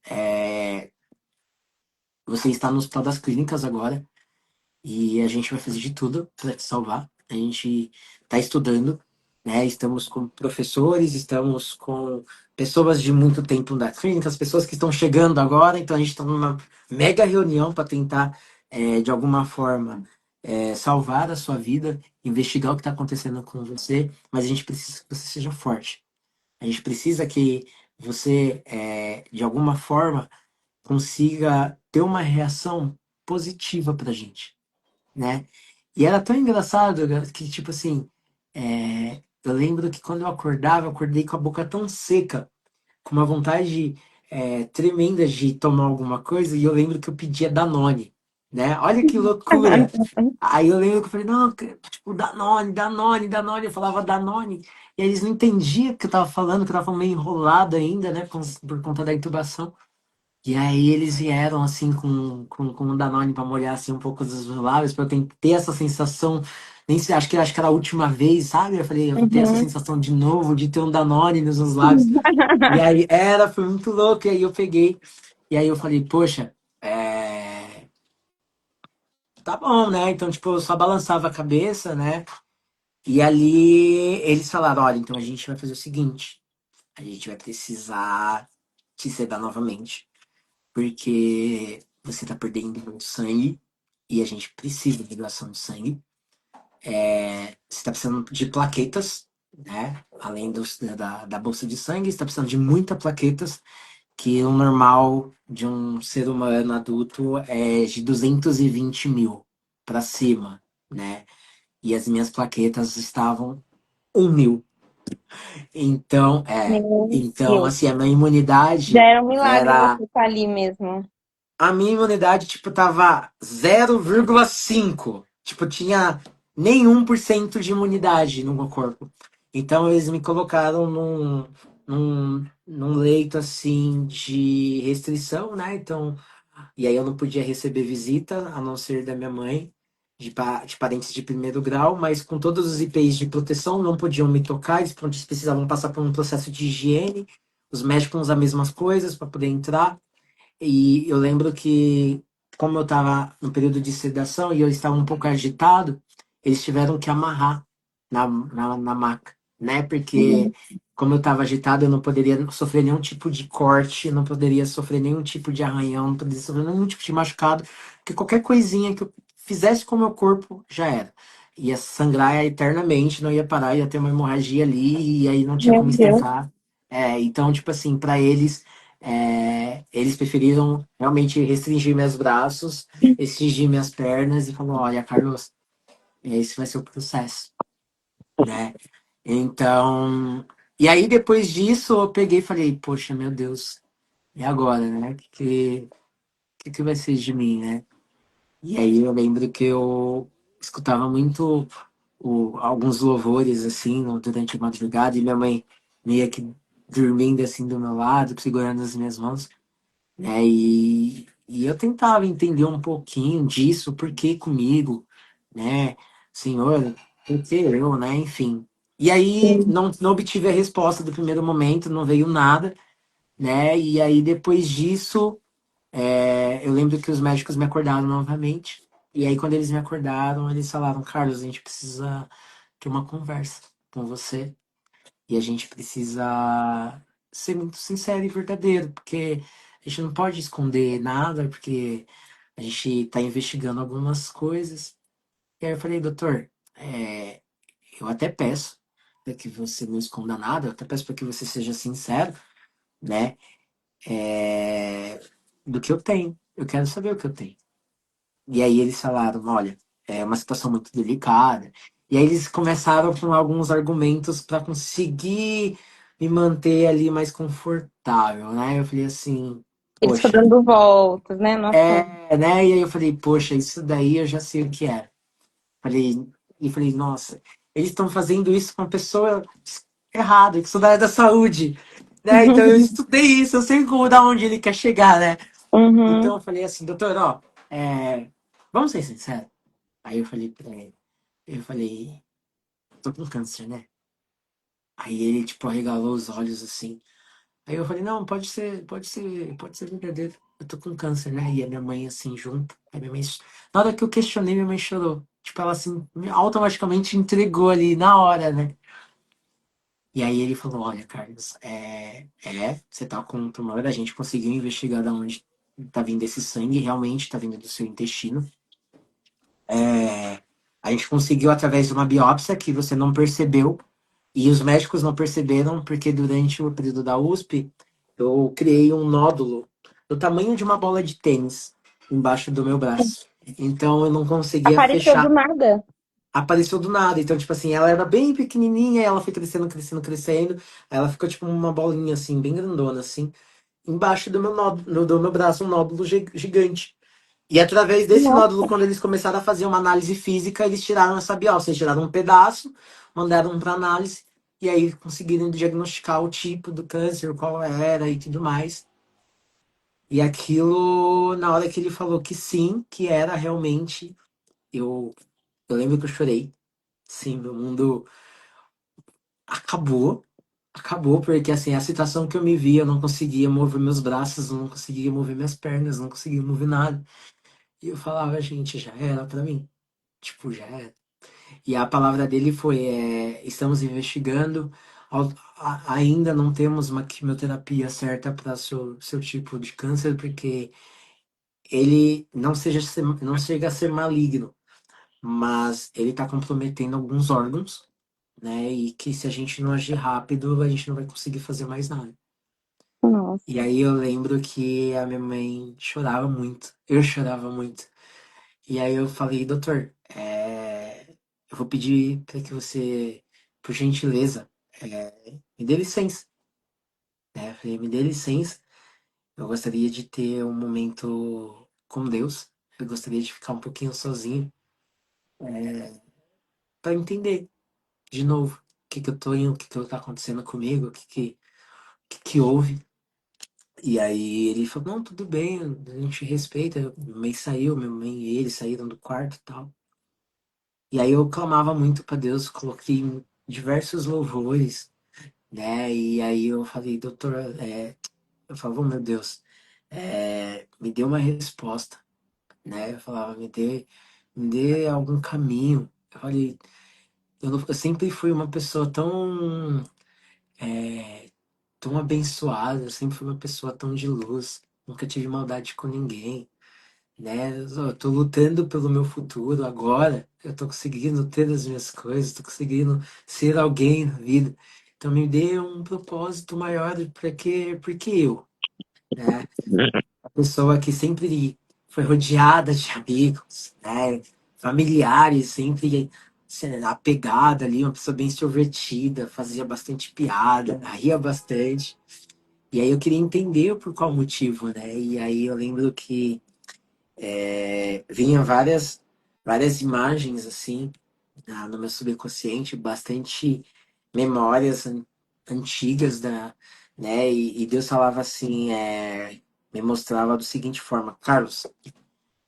você está no Hospital das Clínicas agora e a gente vai fazer de tudo para te salvar. A gente está estudando, né? Estamos com professores, estamos com pessoas de muito tempo das clínicas, pessoas que estão chegando agora, então a gente está numa mega reunião para tentar, de alguma forma, salvar a sua vida, investigar o que está acontecendo com você, mas a gente precisa que você seja forte. A gente precisa que você, de alguma forma, consiga ter uma reação positiva pra gente, né? E era tão engraçado que, tipo assim, eu lembro que quando eu acordava, eu acordei com a boca tão seca, com uma vontade tremenda de tomar alguma coisa, e eu lembro que eu pedia Danone, né? Olha que loucura! Aí eu lembro que eu falei, não, tipo, Danone, Danone, Danone, eu falava Danone, e aí eles não entendiam o que eu tava falando, que eu tava meio enrolado ainda, né, por conta da intubação. E aí eles vieram assim com um Danone pra molhar assim um pouco dos meus lábios, pra eu ter essa sensação, nem sei, acho que era a última vez, sabe? Eu falei, eu vou ter essa Uhum. sensação de novo, de ter um Danone nos meus lábios. E aí foi muito louco, e aí eu peguei, e aí eu falei, poxa, tá bom, né? Então, tipo, eu só balançava a cabeça, né? E ali eles falaram, olha, então a gente vai fazer o seguinte, a gente vai precisar te sedar novamente, porque você tá perdendo muito sangue e a gente precisa de doação de sangue. Você tá precisando de plaquetas, né? Além da bolsa de sangue, você tá precisando de muitas plaquetas, que o normal de um ser humano adulto é de 220 mil para cima, né? E as minhas plaquetas estavam 1.000. Então, Meu então, Deus. assim, a minha Já imunidade era um milagre era. você estar ali mesmo. A minha imunidade, tipo, tava 0,5. Tipo, tinha nenhum por cento de imunidade no meu corpo. Então, eles me colocaram num leito, assim, de restrição, né? Então, e aí eu não podia receber visita, a não ser da minha mãe, de parentes de primeiro grau, mas com todos os IPs de proteção, não podiam me tocar, eles precisavam passar por um processo de higiene, os médicos as mesmas coisas para poder entrar. E eu lembro que, como eu estava no período de sedação e eu estava um pouco agitado, eles tiveram que amarrar na maca, né? Porque, Uhum. como eu estava agitado, eu não poderia sofrer nenhum tipo de corte, não poderia sofrer nenhum tipo de arranhão, não poderia sofrer nenhum tipo de machucado, porque qualquer coisinha que eu fizesse com o meu corpo já era. Ia sangrar eternamente, não ia parar, ia ter uma hemorragia ali, e aí não tinha Meu como Deus. estancar. Então, tipo assim, para eles. Eles preferiram realmente restringir meus braços, restringir minhas pernas e falou, olha, Carlos, esse vai ser o processo, né? Então, e aí depois disso eu peguei e falei, poxa, meu Deus, e agora, né? O que vai ser de mim, né? E aí eu lembro que eu escutava muito alguns louvores, assim, durante a madrugada, e minha mãe meio que dormindo assim do meu lado, segurando as minhas mãos. E eu tentava entender um pouquinho disso, por que comigo, né? Senhor, por que eu, né? Enfim. E aí não obtive a resposta do primeiro momento, não veio nada, né? E aí depois disso, eu lembro que os médicos me acordaram novamente. E aí quando eles me acordaram, eles falaram, Carlos, a gente precisa ter uma conversa com você. E a gente precisa ser muito sincero e verdadeiro, porque a gente não pode esconder nada, porque a gente está investigando algumas coisas. E aí eu falei, doutor, eu até peço para que você não esconda nada, eu até peço para que você seja sincero, né? É, do que eu tenho. Eu quero saber o que eu tenho. E aí eles falaram, olha, é uma situação muito delicada. E aí eles começaram com alguns argumentos para conseguir me manter ali mais confortável, né? Eu falei assim, Eles ficam poxa, dando voltas, né, no assunto. né? E aí eu falei, poxa, isso daí eu já sei o que é. Falei, e falei, nossa, eles estão fazendo isso com uma pessoa errada, que sou da área da saúde, né? Então eu estudei isso, eu sei como, da onde ele quer chegar, né? Então Uhum. eu falei assim, doutor, ó, vamos ser sinceros. Aí eu falei pra ele, eu falei, tô com câncer, né? Aí ele, tipo, arregalou os olhos assim. Aí eu falei, não, pode ser verdadeiro. Eu tô com câncer, né? E a minha mãe, assim, junto. Aí minha mãe, na hora que eu questionei, minha mãe chorou. Tipo, ela, assim, automaticamente entregou ali, na hora, né? E aí ele falou, olha, Carlos, você tá com um tumor, a gente conseguiu investigar da onde tá vindo esse sangue, realmente tá vindo do seu intestino. A gente conseguiu através de uma biópsia que você não percebeu, e os médicos não perceberam, porque durante o período da USP, eu criei um nódulo do tamanho de uma bola de tênis embaixo do meu braço. Então eu não conseguia Apareceu do fechar. nada. Apareceu do nada. Então, tipo assim, ela era bem pequenininha, ela foi crescendo, crescendo, crescendo. Aí ela ficou tipo uma bolinha assim, bem grandona assim, embaixo do meu nódulo, do meu braço, um nódulo gigante. E através desse nódulo, Nossa, quando eles começaram a fazer uma análise física, eles tiraram essa biópsia, eles tiraram um pedaço, mandaram para análise, e aí conseguiram diagnosticar o tipo do câncer, qual era e tudo mais. E aquilo, na hora que ele falou que sim, que era realmente, eu lembro que eu chorei. Sim, meu mundo acabou. Acabou, porque assim, a situação que eu me via, eu não conseguia mover meus braços, eu não conseguia mover minhas pernas, eu não conseguia mover nada. E eu falava, gente, já era pra mim. Tipo, já era. E a palavra dele foi: estamos investigando, ainda não temos uma quimioterapia certa para seu tipo de câncer, porque ele não chega a ser maligno, mas ele está comprometendo alguns órgãos, né? E que se a gente não agir rápido, a gente não vai conseguir fazer mais nada. E nossa. aí eu lembro que a minha mãe chorava muito, eu chorava muito. E aí eu falei, doutor, eu vou pedir para que você, por gentileza, me dê licença, né? Eu falei, me dê licença, eu gostaria de ter um momento com Deus, eu gostaria de ficar um pouquinho sozinho, para entender de novo o que que eu tô indo, o que que tá acontecendo comigo, o que que houve. E aí ele falou, não, tudo bem, a gente respeita, minha mãe saiu, minha mãe e ele saíram do quarto e tal. E aí eu clamava muito para Deus, coloquei diversos louvores, né? E aí eu falei, doutor, eu falava, oh, meu Deus, me dê uma resposta, né? Eu falava, me dê algum caminho. Eu falei, eu sempre fui uma pessoa tão abençoada, eu sempre fui uma pessoa tão de luz, nunca tive maldade com ninguém, né? Eu tô lutando pelo meu futuro agora, eu tô conseguindo ter as minhas coisas, tô conseguindo ser alguém na vida. Então me dê um propósito maior para que, porque eu, né? A pessoa que sempre foi rodeada de amigos, né? Familiares, sempre apegada ali, uma pessoa bem extrovertida, fazia bastante piada, ria bastante. E aí eu queria entender por qual motivo, né? E aí eu lembro que vinha várias imagens assim no meu subconsciente, bastante memórias antigas né? E Deus falava assim, me mostrava da seguinte forma: Carlos, você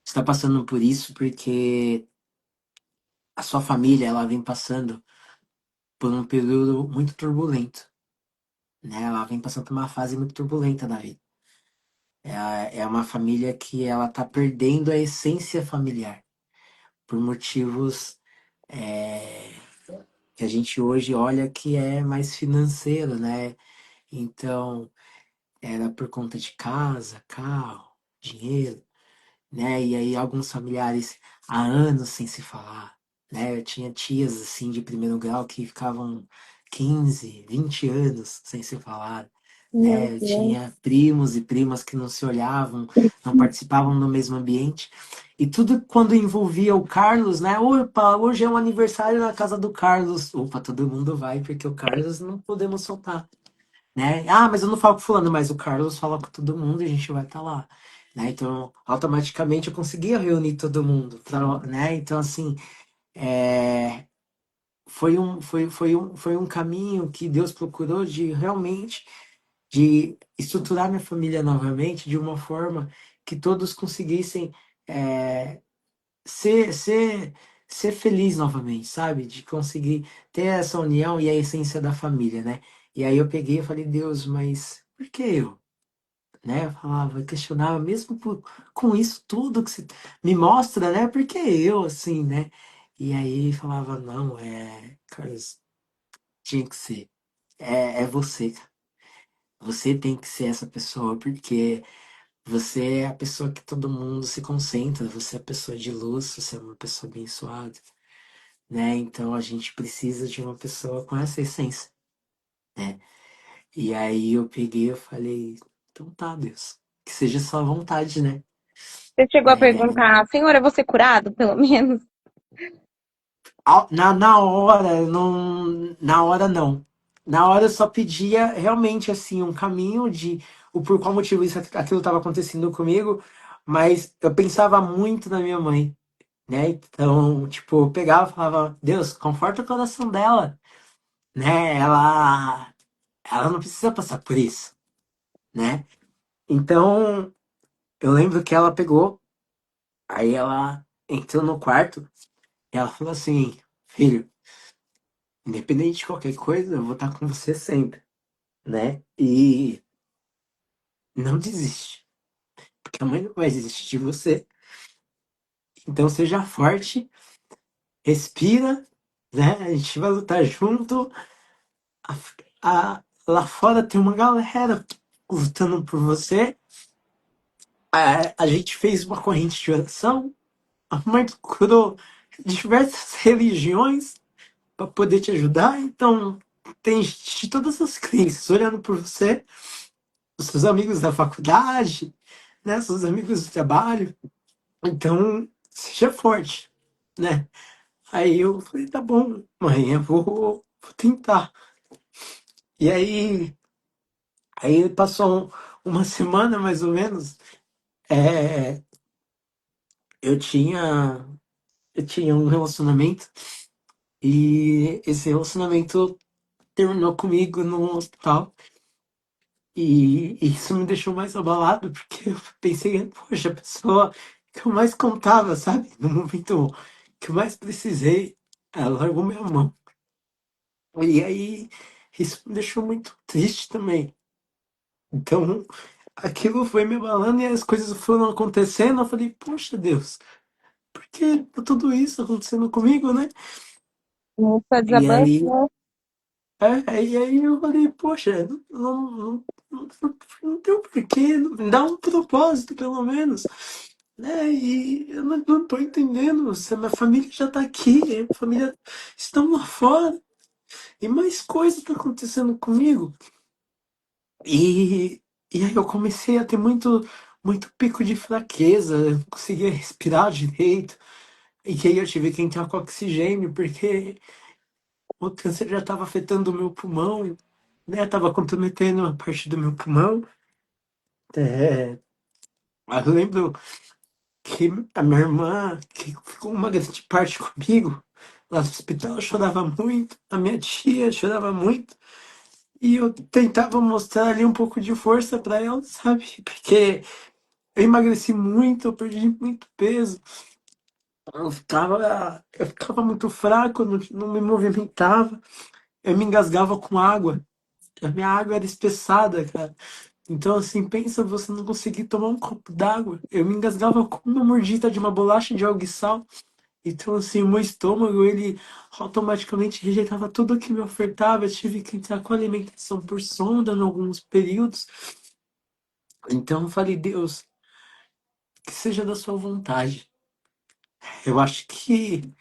está passando por isso porque a sua família ela vem passando por um período muito turbulento, né? Ela vem passando por uma fase muito turbulenta da vida. É uma família que ela tá perdendo a essência familiar por motivos é, que a gente hoje olha que é mais financeiro, né? Então, era por conta de casa, carro, dinheiro, né? E aí alguns familiares há anos sem se falar, né? Eu tinha tias assim de primeiro grau que ficavam 15, 20 anos sem se falar, Meu né? Eu Deus. tinha primos e primas que não se olhavam, não participavam do mesmo ambiente. E tudo quando envolvia o Carlos, né? Opa, hoje é um aniversário na casa do Carlos. Opa, todo mundo vai, porque o Carlos não podemos soltar, né? Ah, mas eu não falo com fulano, mas o Carlos fala com todo mundo e a gente vai estar lá, né? Então, automaticamente eu conseguia reunir todo mundo, né? Então, assim, é, foi um caminho que Deus procurou de realmente de estruturar minha família novamente de uma forma que todos conseguissem é, ser, ser, ser feliz novamente, sabe? De conseguir ter essa união e a essência da família, né? E aí eu peguei e falei, Deus, mas por que eu? Né? Eu falava, eu questionava, mesmo com isso tudo que você me mostra, né? Por que eu, assim, né? E aí falava, não, Carlos, tinha que ser. É você, cara. Você tem que ser essa pessoa, porque você é a pessoa que todo mundo se concentra, você é a pessoa de luz, você é uma pessoa abençoada, né? Então a gente precisa de uma pessoa com essa essência, né? E aí eu peguei e falei, então tá, Deus, que seja sua vontade, né? Você chegou a É, perguntar, Senhor, eu vou ser curado, pelo menos? na hora, não, na hora não. Na hora eu só pedia realmente assim um caminho de o por qual motivo isso aquilo estava acontecendo comigo, mas eu pensava muito na minha mãe, né? Então, tipo, eu pegava e falava, Deus, conforta o coração dela, né? Ela não precisa passar por isso, né? Então, eu lembro que ela pegou, aí ela entrou no quarto e ela falou assim, filho, independente de qualquer coisa, eu vou estar com você sempre, né? E não desiste, porque a mãe não vai desistir de você. Então seja forte, respira, né? A gente vai lutar junto. Lá fora tem uma galera lutando por você. A gente fez uma corrente de oração. A mãe procurou diversas religiões para poder te ajudar. Então tem gente de todas as crenças olhando por você, os seus amigos da faculdade, né? Seus amigos do trabalho. Então, seja forte, né? Aí eu falei, tá bom, mãe, vou tentar. E aí passou uma semana mais ou menos, é, eu tinha, eu tinha um relacionamento e esse relacionamento terminou comigo no hospital. E isso me deixou mais abalado, porque eu pensei, poxa, a pessoa que eu mais contava, sabe? No momento que eu mais precisei, ela largou minha mão. E aí, isso me deixou muito triste também. Então, aquilo foi me abalando e as coisas foram acontecendo. Eu falei, poxa, Deus, por que tudo isso acontecendo comigo, né? Nunca E aí, desabafou. e aí eu falei, poxa, não tem um porquê, não dá um propósito, pelo menos. Né? E eu não tô entendendo. Se a minha família já tá aqui, a minha família estão lá fora, e mais coisa tá acontecendo comigo. E, e aí eu comecei a ter muito pico de fraqueza, eu não conseguia respirar direito. E aí eu tive que entrar com oxigênio, porque o câncer já estava afetando o meu pulmão, né? Tava comprometendo a parte do meu pulmão. É, eu lembro que a minha irmã, que ficou uma grande parte comigo, lá no hospital, chorava muito, a minha tia chorava muito, E eu tentava mostrar ali um pouco de força pra ela, sabe? Porque eu emagreci muito, eu perdi muito peso. Eu ficava muito fraco, eu não me movimentava. Eu me engasgava com água. A minha água era espessada, cara. Então, assim, pensa você não conseguir tomar um copo d'água. Eu me engasgava com uma mordida de uma bolacha de algo e sal. Então, assim, o meu estômago, ele automaticamente rejeitava tudo que me ofertava. Eu tive que entrar com alimentação por sonda em alguns períodos. Então, eu falei, Deus, que seja da sua vontade. Eu acho que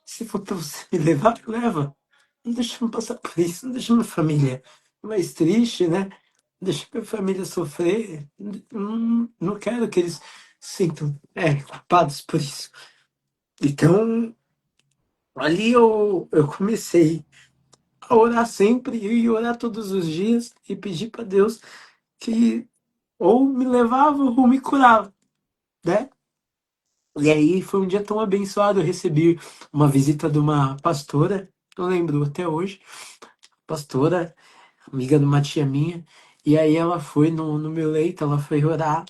se for pra você me levar, me leva. Não deixa eu passar por isso, não deixa minha família mais triste, né? Não deixa minha família sofrer. Não quero que eles sintam culpados por isso. Então, ali eu comecei a orar sempre e orar todos os dias e pedir para Deus que ou me levava ou me curava, né? E aí foi um dia tão abençoado, eu recebi uma visita de uma pastora, eu lembro até hoje, pastora, amiga de uma tia minha, e aí ela foi no meu leito, ela foi orar,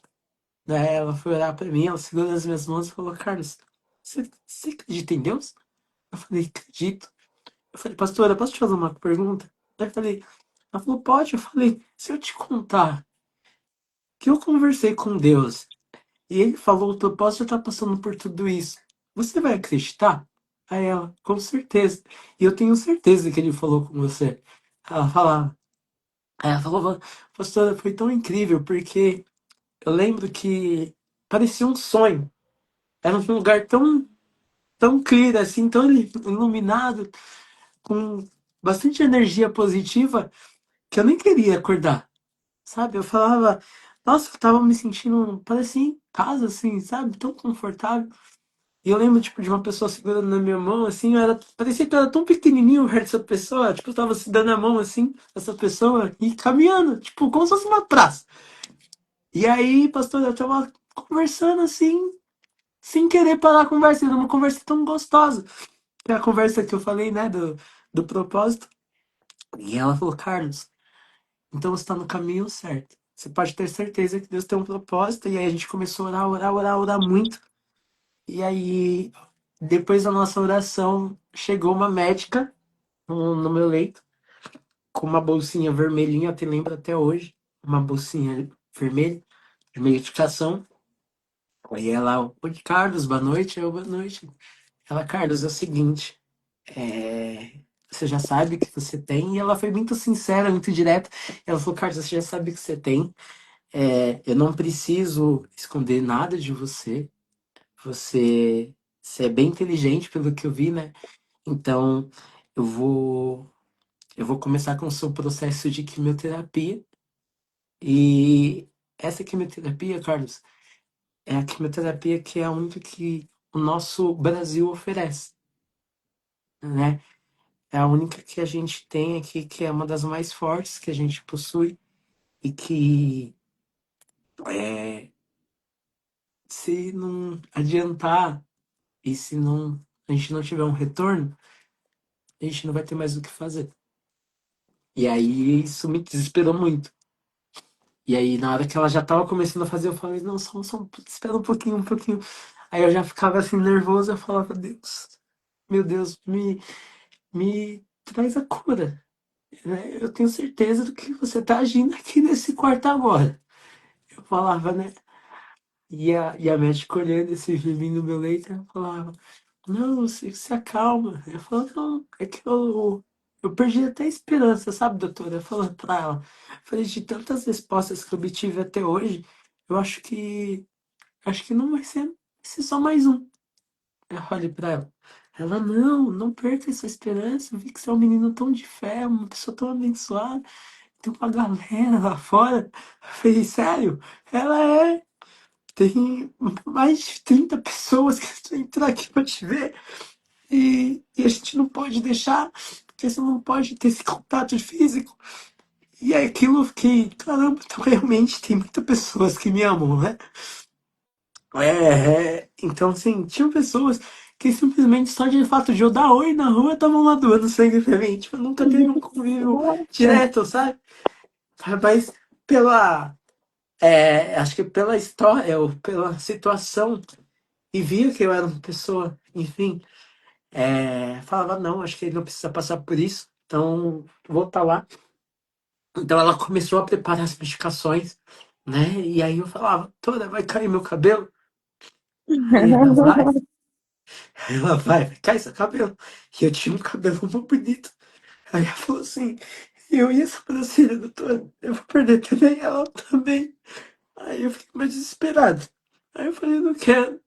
né? Ela foi orar para mim, ela segurou nas minhas mãos e falou, Carlos, você acredita em Deus? Eu falei, acredito. Eu falei, pastora, posso te fazer uma pergunta? Aí eu falei, ela falou, pode. Eu falei, se eu te contar que eu conversei com Deus e ele falou, o propósito de estar passando por tudo isso, você vai acreditar? Aí ela, com certeza. E eu tenho certeza que ele falou com você. Ela falava. Aí ela falou, pastora, foi tão incrível, porque eu lembro que parecia um sonho. Era um lugar tão clear, assim, tão iluminado, com bastante energia positiva, que eu nem queria acordar, sabe? Eu falava, nossa, eu tava me sentindo, parecia em casa, assim, sabe? Tão confortável. E eu lembro, tipo, de uma pessoa segurando na minha mão, assim, parecia que eu era tão pequenininho perto dessa pessoa, tipo, eu tava se dando a mão, assim, essa pessoa, e caminhando, tipo, como se fosse uma praça. E aí, pastor, eu tava conversando, assim, sem querer parar a conversa, era uma conversa tão gostosa. Que é a conversa que eu falei, né, do propósito. E ela falou, Carlos, então você está no caminho certo. Você pode ter certeza que Deus tem um propósito. E aí a gente começou a orar, orar, orar, orar muito. E aí, depois da nossa oração, chegou uma médica no meu leito, com uma bolsinha vermelhinha, eu te lembro até hoje, uma bolsinha vermelha de medicação. Aí ela, oi, Carlos, boa noite. Eu, boa noite. Ela, Carlos, é o seguinte, você já sabe que você tem. E ela foi muito sincera, muito direta. Ela falou, Carlos, você já sabe que você tem. Eu não preciso esconder nada de você. Você, você é bem inteligente pelo que eu vi, né? Então, eu vou, eu vou começar com o seu processo de quimioterapia. E essa quimioterapia, Carlos, é a quimioterapia que é a única que o nosso Brasil oferece, né? É a única que a gente tem aqui, que é uma das mais fortes que a gente possui e que é, se não adiantar e se não a gente não tiver um retorno, a gente não vai ter mais o que fazer. E aí isso me desesperou muito. E aí na hora que ela já tava começando a fazer, eu falei, não, espera um pouquinho, um pouquinho. Aí eu já ficava assim nervoso, eu falava, Deus, meu Deus, me traz a cura, né? Eu tenho certeza do que você tá agindo aqui nesse quarto agora. Eu falava, né? E a médica olhando esse filminho no meu leito, ela falava, não, você se acalma. Eu falava, não, é que eu perdi até a esperança, sabe, doutora? Eu falando pra ela, falei, de tantas respostas que eu obtive até hoje, eu acho que não vai ser só mais um. Eu falei pra ela. Ela, não, não perca essa esperança. Eu vi que você é um menino tão de fé, uma pessoa tão abençoada. Tem uma galera lá fora. Eu falei, sério? Ela é. Tem mais de 30 pessoas que estão entrando aqui pra te ver. E a gente não pode deixar, porque você não pode ter esse contato físico. E é aquilo que, caramba, então realmente tem muitas pessoas que me amam, né? Então, assim, tinham pessoas que simplesmente só de fato de eu dar oi na rua estavam lá doando sangue pra mim. Tipo, nunca teve um convívio Nossa. direto, sabe? Mas pela. Acho que pela história ou pela situação, e via que eu era uma pessoa, enfim, falava, não, acho que ele não precisa passar por isso, então vou estar lá. Então ela começou a preparar as medicações, né? E aí eu falava, toda vai cair meu cabelo? Aí ela vai cair seu cabelo. E eu tinha um cabelo muito bonito. Aí ela falou assim, eu e essa sobrancelha, doutora, eu vou perder também, ela também. Aí eu fiquei mais desesperado. Aí eu falei, não quero,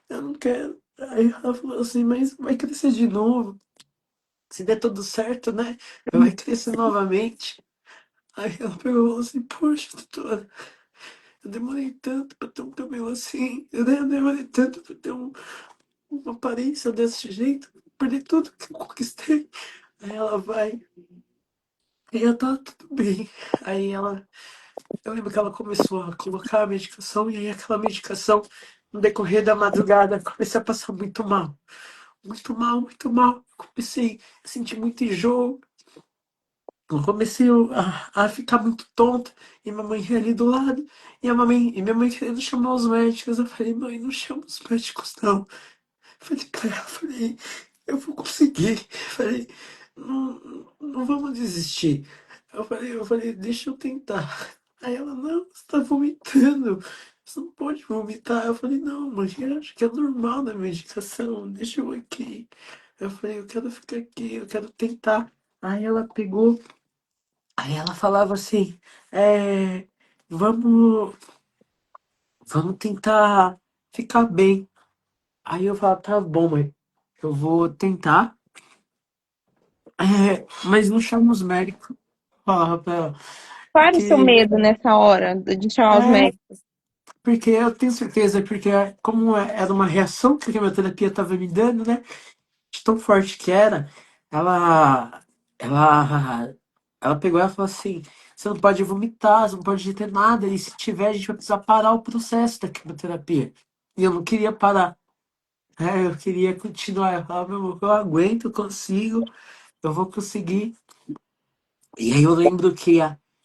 eu não quero. Aí ela falou assim, mas vai crescer de novo. Se der tudo certo, né? Vai crescer novamente. Aí ela pegou assim, poxa, doutora, eu demorei tanto pra ter um cabelo assim. Eu demorei tanto pra ter uma aparência desse jeito. Perdi tudo que eu conquistei. Aí ela vai. E eu tá tudo bem. Aí ela. Eu lembro que ela começou a colocar a medicação. E aí aquela medicação, no decorrer da madrugada, comecei a passar muito mal. Muito mal, muito mal. Comecei a sentir muito enjoo. Eu comecei a ficar muito tonto, e minha mãe ali do lado, e minha mãe querendo chamar os médicos. Eu falei, mãe, não chama os médicos, não. Eu falei pra ela, falei, eu vou conseguir. Eu falei, não, não vamos desistir. Eu falei, deixa eu tentar. Aí ela, não, você tá vomitando. Você não pode vomitar. Eu falei, não, mãe, eu acho que é normal na medicação, deixa eu aqui. Eu falei, eu quero ficar aqui, eu quero tentar. Aí ela pegou. Aí ela falava assim, é, vamos, vamos tentar ficar bem. Aí eu falava, tá bom, mãe, eu vou tentar, mas não chama os médicos. Falava pra ela, Qual o seu porque, medo nessa hora de chamar os é, médicos? porque eu tenho certeza, porque como era uma reação que a quimioterapia estava me dando, né, de tão forte que era, ela, ela, ela pegou e falou assim, você não pode vomitar, você não pode ter nada, e se tiver, a gente vai precisar parar o processo da quimioterapia. E eu não queria parar, eu queria continuar. Eu falava, meu amor, eu aguento, eu consigo, eu vou conseguir. E aí eu lembro que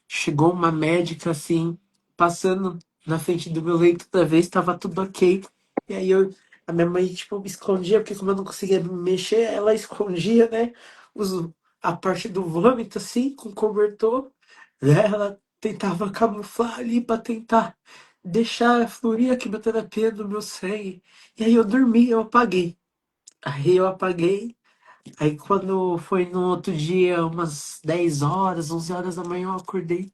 chegou uma médica assim, passando na frente do meu leito da vez, estava tudo ok. E aí a minha mãe, tipo, me escondia, porque como eu não conseguia me mexer, ela escondia, né, os, a parte do vômito, assim, com cobertor, né? Ela tentava camuflar ali para tentar deixar fluir a quimioterapia do meu sangue. E aí eu dormi, eu apaguei. Aí eu apaguei. Aí quando foi no outro dia, umas 10 horas, 11 horas da manhã, eu acordei.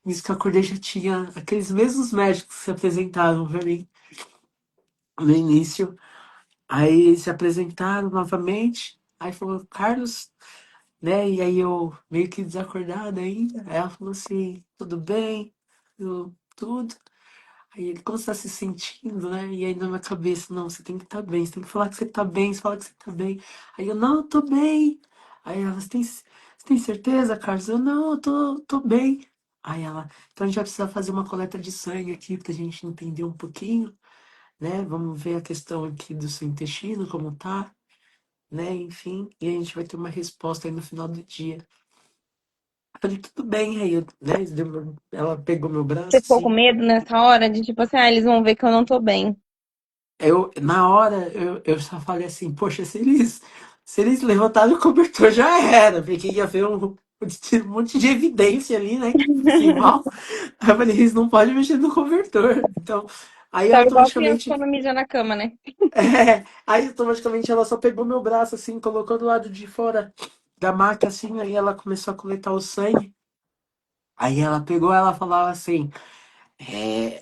Nisso que eu acordei já tinha aqueles mesmos médicos que se apresentaram pra mim no início. Aí se apresentaram novamente. Aí falou, Carlos, né? E aí eu meio que desacordado ainda. Aí ela falou assim, tudo bem? Eu, tudo. Aí ele, como você tá se sentindo, né? E aí na minha cabeça, não, você tem que estar bem, você tem que falar que você tá bem, você fala que você tá bem. Aí eu, não, eu tô bem. Aí ela, você tem certeza, Carlos? Eu, não, eu tô bem. Aí ela, então a gente vai precisar fazer uma coleta de sangue aqui pra gente entender um pouquinho, né? Vamos ver a questão aqui do seu intestino, como tá, né? Enfim, e a gente vai ter uma resposta aí no final do dia. Eu falei, tudo bem, aí eu, né? Ela pegou meu Você braço ficou com assim. medo nessa hora de tipo assim, ah, eles vão ver que eu não tô bem. Na hora, eu só falei assim, poxa, se eles levantarem o cobertor já era, porque ia ver um monte de evidência ali, né, que eu passei mal. Aí eu falei, eles não podem mexer no cobertor. Então, aí Tava igual criança automaticamente, quando mija na cama, né? aí automaticamente ela só pegou meu braço assim, colocou do lado de fora da maca assim, aí ela começou a coletar o sangue. Aí ela pegou, ela falava assim,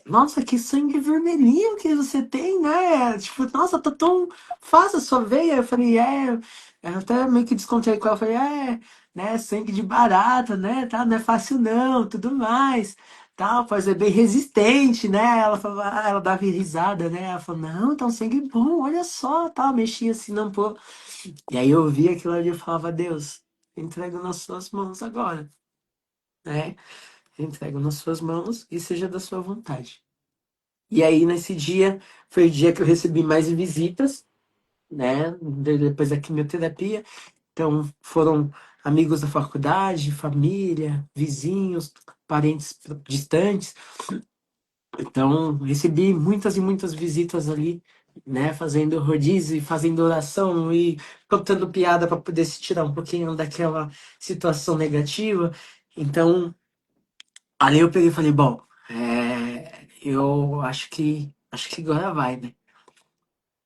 nossa, que sangue vermelhinho que você tem, né? Tipo, nossa, tá tão fácil a sua veia. Eu falei, eu até meio que descontei com ela. Eu falei, né, sangue de barata, né? Tá, não é fácil não, tudo mais. Tal, pois é bem resistente, né? Ela falou, ela dava risada, né? Ela falou, não, tá um sangue bom, olha só, tal, mexia assim, não, pô. E aí eu via aquilo ali e falava, Deus, entrego nas suas mãos agora, né? Entrego nas suas mãos e seja da sua vontade. E aí, nesse dia, foi o dia que eu recebi mais visitas. né? Depois da quimioterapia. Então, foram amigos da faculdade, família, vizinhos, parentes distantes. Então, recebi muitas e muitas visitas ali, né? Fazendo rodízio, e fazendo oração e contando piada para poder se tirar um pouquinho daquela situação negativa. Então, ali eu peguei e falei, bom, eu acho que agora vai, né?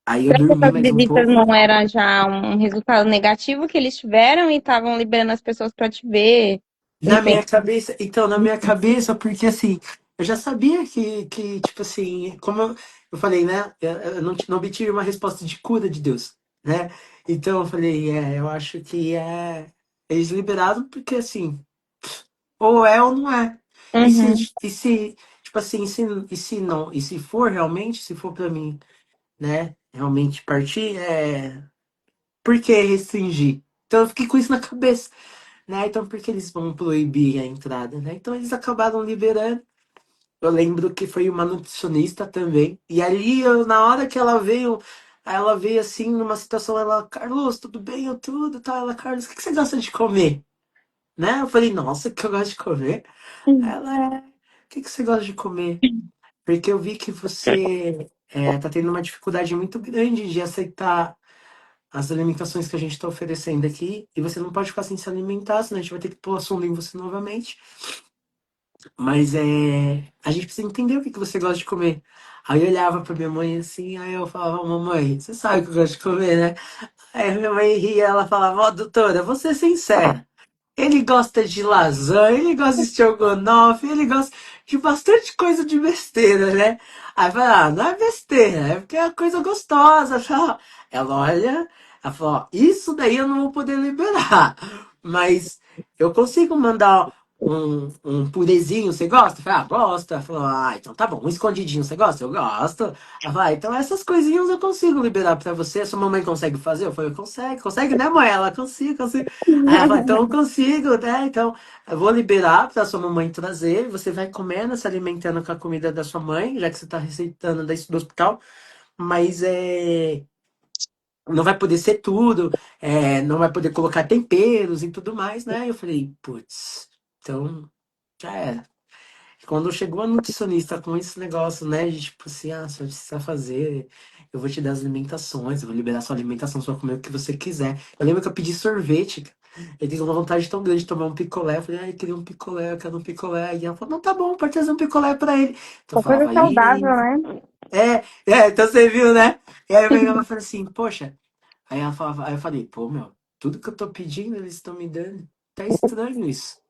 Aí eu Será que dormi essas mais um visitas pouco. não era já um resultado negativo que eles tiveram e estavam liberando as pessoas para te ver? Na Enfim. minha cabeça, então, na minha cabeça, porque assim, eu já sabia que tipo assim, como eu falei, né? Eu não obtive uma resposta de cura de Deus, né? Então eu falei, eu acho que eles liberaram porque assim, ou é ou não é. E se, Uhum. e se, tipo assim, e se não, e se for realmente, se for pra mim, né, realmente partir, por que restringir? Então eu fiquei com isso na cabeça, né? Então por que eles vão proibir a entrada, né? Então eles acabaram liberando. Eu lembro que foi uma nutricionista também. E ali, na hora que ela veio assim, numa situação, ela, Carlos, tudo bem? Eu tudo, tá? Ela, Carlos, o que você gosta de comer? Né? Eu falei, nossa, o que eu gosto de comer? Ela, o que você gosta de comer? Porque eu vi que você tá tendo uma dificuldade muito grande de aceitar as alimentações que a gente está oferecendo aqui, e você não pode ficar sem se alimentar, senão a gente vai ter que pôr a sonda em você novamente. Mas a gente precisa entender o que você gosta de comer. Aí eu olhava pra minha mãe assim, aí eu falava, mamãe, você sabe que eu gosto de comer, né? Aí minha mãe ria, ela falava, ó, doutora, vou ser sincera. Ele gosta de lasanha, ele gosta de estrogonofe, ele gosta de bastante coisa de besteira, né? Aí fala, não é besteira, é porque é coisa gostosa, tal. Ela olha, ela fala, ó, isso daí eu não vou poder liberar, mas eu consigo mandar um purezinho, você gosta? Eu falei, gosto. Ela falou, então tá bom, um escondidinho, você gosta? Eu gosto. Ela falou, então essas coisinhas eu consigo liberar pra você, a sua mamãe consegue fazer? Eu falei, consegue, né, mãe? Ela, consigo. Aí ela falou, então eu consigo, né? Então eu vou liberar pra sua mamãe trazer. Você vai comendo, se alimentando com a comida da sua mãe, já que você tá receitando do hospital. Mas não vai poder ser tudo, não vai poder colocar temperos e tudo mais, né? Eu falei, putz, então já era. Quando chegou a nutricionista com esse negócio, né, de tipo assim, você precisa fazer, eu vou te dar as alimentações, eu vou liberar sua alimentação, você vai comer o que você quiser. Eu lembro que eu pedi sorvete, cara. Eu tive uma vontade tão grande de tomar um picolé. Eu falei, eu queria um picolé, eu quero um picolé. E ela falou, não, tá bom, pode trazer um picolé pra ele. Então eu Uma coisa falava, saudável, né? então você viu, né? E aí eu pegava e falei assim, poxa. Aí ela falava, aí eu falei, pô, meu, tudo que eu tô pedindo, eles estão me dando. Tá estranho isso,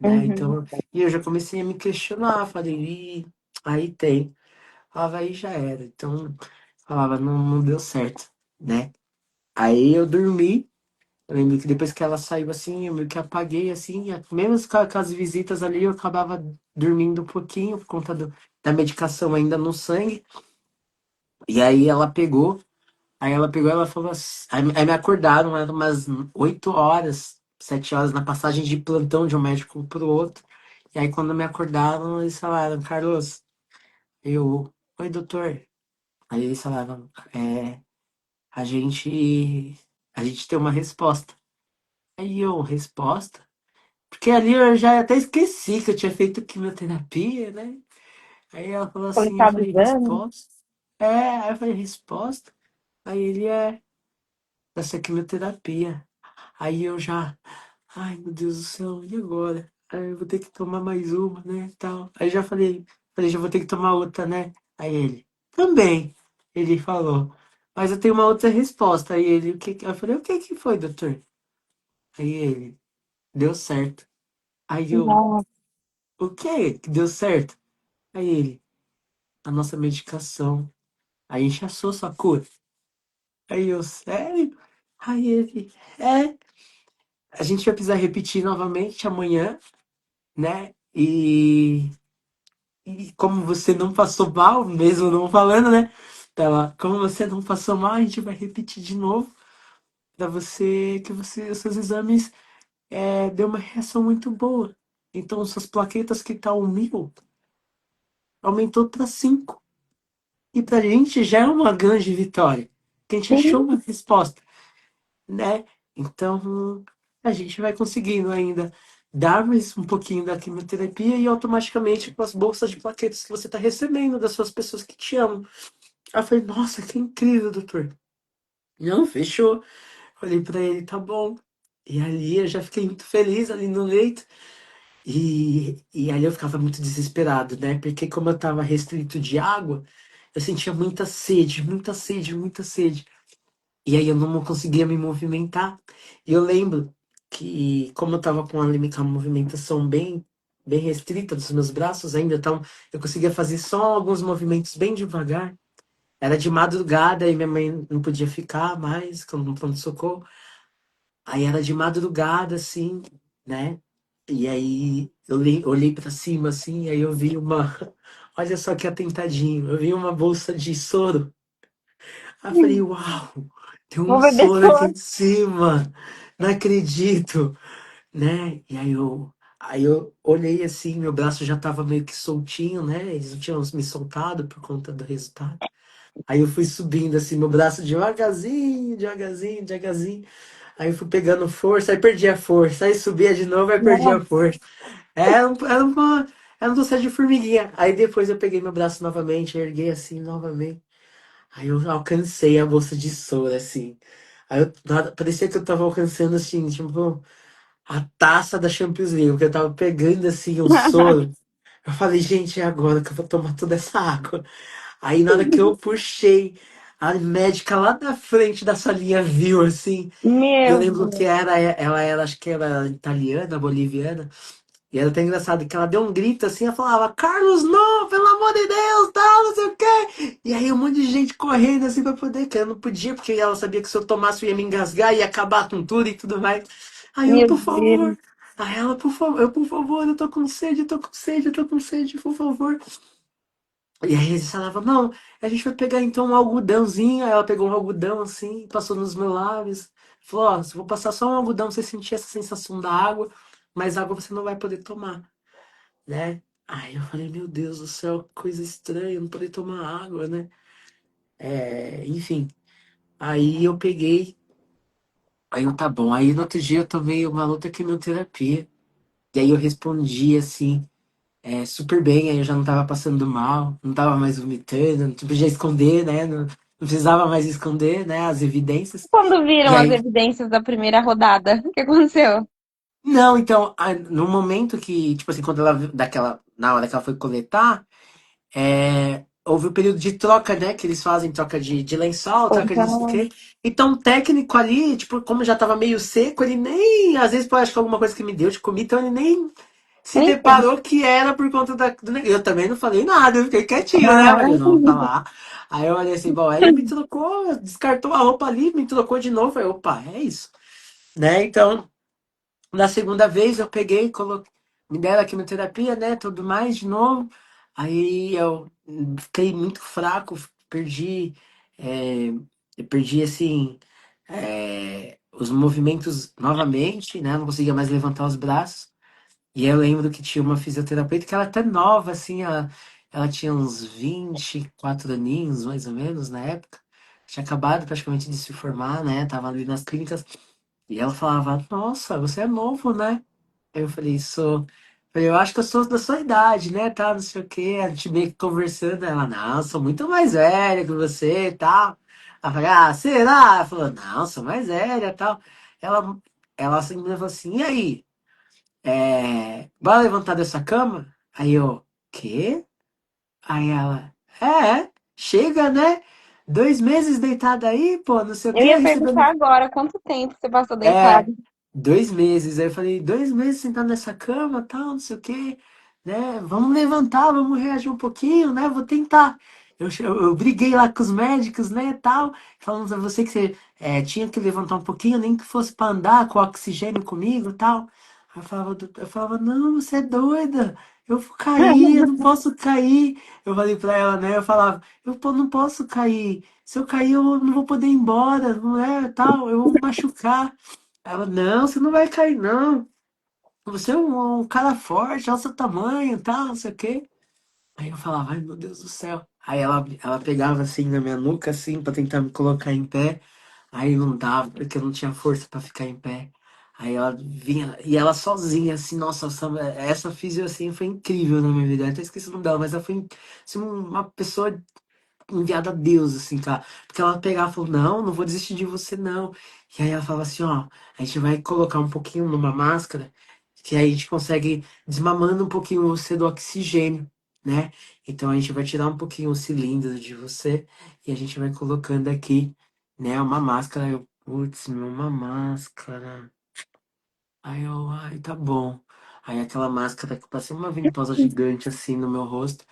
né? Uhum. Então, e eu já comecei a me questionar, falei, aí tem. Falava, aí já era. Então, falava, não deu certo, né? Aí eu dormi. Eu lembro que depois que ela saiu assim, eu meio que apaguei assim, mesmo com as visitas ali, eu acabava dormindo um pouquinho por conta da medicação ainda no sangue. E aí ela pegou, ela falou assim, aí me acordaram, eram umas 8 horas, 7 horas na passagem de plantão de um médico pro outro. E aí quando me acordaram, eles falaram, Carlos, oi doutor. Aí eles falaram, a gente, a gente tem uma resposta. Aí resposta? Porque ali eu já até esqueci que eu tinha feito quimioterapia, né? Aí ela falou assim, eu Coletar do falei, exame. resposta? Aí eu falei, resposta? Aí ele dessa quimioterapia. Aí eu já, ai meu Deus do céu, e agora? Aí eu vou ter que tomar mais uma, né, tal. Aí já falei, já vou ter que tomar outra, né? Aí ele, também, ele falou, mas eu tenho uma outra resposta. Aí ele, eu falei, o que que foi, doutor? Aí ele, deu certo. Aí eu, Nossa. o que que deu certo? Aí ele, a nossa medicação. Aí inchaçou sua cura. Aí eu, sério? Aí ele, a gente vai precisar repetir novamente amanhã, né? E como você não passou mal, mesmo não falando, né? Tava, como você não passou mal, a gente vai repetir de novo para os seus exames deu uma reação muito boa. Então, suas plaquetas que tá 1.000 aumentou para 5. E pra gente já é uma grande vitória. que a gente achou uma resposta, né? Então, a gente vai conseguindo ainda dar mais um pouquinho da quimioterapia e automaticamente com as bolsas de plaquetas que você está recebendo das suas pessoas que te amam. Aí eu falei, nossa, que incrível, doutor. Não, fechou. Falei pra ele, tá bom. E ali eu já fiquei muito feliz ali no leito. E ali eu ficava muito desesperado, né? Porque como eu tava restrito de água, eu sentia muita sede, muita sede, muita sede. E aí eu não conseguia me movimentar. E eu lembro que, como eu tava com com a movimentação bem restrita dos meus braços ainda, então eu conseguia fazer só alguns movimentos bem devagar. Era de madrugada e minha mãe não podia ficar mais, quando no pronto-socorro. Aí era de madrugada, assim, né? E aí olhei pra cima, assim, e aí eu vi uma. Olha só que atentadinho. Eu vi uma bolsa de soro. Aí eu falei, uau, tem Vou um beber soro aqui soro. em cima. Não acredito, né? Aí eu olhei assim, meu braço já tava meio que soltinho, né? Eles não tinham me soltado por conta do resultado. Aí eu fui subindo assim, meu braço devagarzinho, devagarzinho, devagarzinho. Aí eu fui pegando força, aí perdi a força, aí subia de novo, aí perdi a Nossa, força. Era um processo de formiguinha. Aí depois eu peguei meu braço novamente, erguei assim novamente. Aí eu alcancei a bolsa de soro, assim. Parecia que eu tava alcançando, assim, tipo, a taça da Champions League, porque eu tava pegando, assim, o soro. Eu falei, gente, é agora que eu vou tomar toda essa água. Aí na hora que eu puxei, a médica lá da frente da salinha viu, assim. E eu meu lembro que Deus. ela era, acho que era italiana, boliviana. E era até engraçado que ela deu um grito assim, ela falava, Carlos, não, pelo amor de Deus, tal, não sei o quê. E aí um monte de gente correndo assim pra poder, que eu não podia, porque ela sabia que se eu tomasse eu ia me engasgar, ia acabar com tudo e tudo mais. Aí eu, Meu por Deus. favor. Aí ela, por favor, por favor, eu tô com sede, eu tô com sede, eu tô com sede, por favor. E aí eles falavam, não, a gente vai pegar então um algodãozinho. Aí ela pegou um algodão assim, passou nos meus lábios. Falou, ó, vou passar só um algodão pra você sentir essa sensação da água, mas água você não vai poder tomar, né? Aí eu falei, meu Deus do céu, que coisa estranha, não poder tomar água, né? Enfim, aí eu peguei, aí eu, tá bom. Aí no outro dia eu tomei uma outra quimioterapia. E aí eu respondi assim, super bem, aí eu já não tava passando mal, não tava mais vomitando, não podia esconder, né? Não precisava mais esconder, né, as evidências. Quando E viram as aí, evidências da primeira rodada, o que aconteceu? não, então, no momento que, tipo assim, quando ela, na hora que ela foi coletar, houve o período de troca, né? Que eles fazem troca de lençol, troca de não sei o Então, quê. Então, o técnico ali, tipo, como já tava meio seco, ele nem. Às vezes, pode acho que alguma coisa que me deu de comida, então ele nem se nem sei. deparou que era por conta do negócio. Eu também não falei nada, eu fiquei quietinho, né? Eu falei, Aham. não, tá lá. Aí eu olhei assim, bom, aí ele me trocou, descartou a roupa ali, me trocou de novo. Aí, opa, é isso. Né? Então. Na segunda vez eu peguei, coloquei, me deram a quimioterapia, né, tudo mais de novo. Aí eu fiquei muito fraco, é, eu perdi assim, os movimentos novamente, né, não conseguia mais levantar os braços. E eu lembro que tinha uma fisioterapeuta que ela é até nova, assim, ela tinha uns 24 aninhos, mais ou menos, na época. Tinha acabado praticamente de se formar, né, tava ali nas clínicas. E ela falava, nossa, você é novo, né? Aí eu falei, sou. Falei, eu acho que eu sou da sua idade, né? Tá, não sei o quê. A gente meio que conversando. Ela, não, sou muito mais velha que você e tal. Ela falei, ah, será? Ela falou, não, sou mais velha e tal. Ela, ela assim, me falou assim, e aí? Bora levantar dessa cama? Aí eu, quê? Aí ela, chega, né? 2 meses deitada aí, pô, não sei o Eu quê, ia perguntar recebendo. agora quanto tempo você passou É, deitado. 2 meses. Aí eu falei, 2 meses sentado nessa cama, tal, não sei o quê, né? Vamos levantar, vamos reagir um pouquinho, né? Vou tentar. Eu briguei lá com os médicos, né, tal, falando a você que você tinha que levantar um pouquinho, nem que fosse para andar com oxigênio comigo, tal. Eu falava, não, você é doida. Eu vou cair, eu não posso cair. Eu falei pra ela, né? Eu falava, não posso cair. Se eu cair, eu não vou poder ir embora, não é, tal, eu vou me machucar. Ela, não, você não vai cair, não. Você é um cara forte, olha o seu tamanho, tal, não sei o quê. Aí eu falava, ai meu Deus do céu. Aí ela pegava assim na minha nuca, assim, pra tentar me colocar em pé. Aí não dava, porque eu não tinha força pra ficar em pé. Aí ela vinha, e ela sozinha, assim, nossa, essa físio, assim, foi incrível na minha vida. Eu até esqueci o nome dela, mas ela foi assim, uma pessoa enviada a Deus, assim, cara. Porque ela pegava e falou, não, não vou desistir de você, não. E aí ela falava assim, ó, a gente vai colocar um pouquinho numa máscara, que aí a gente consegue desmamando um pouquinho você do oxigênio, né? Então a gente vai tirar um pouquinho o cilindro de você e a gente vai colocando aqui, né, uma máscara. Eu, putz, meu, uma máscara. Aí eu, ai, tá bom. Aí aquela máscara que passei uma ventosa gigante assim no meu rosto.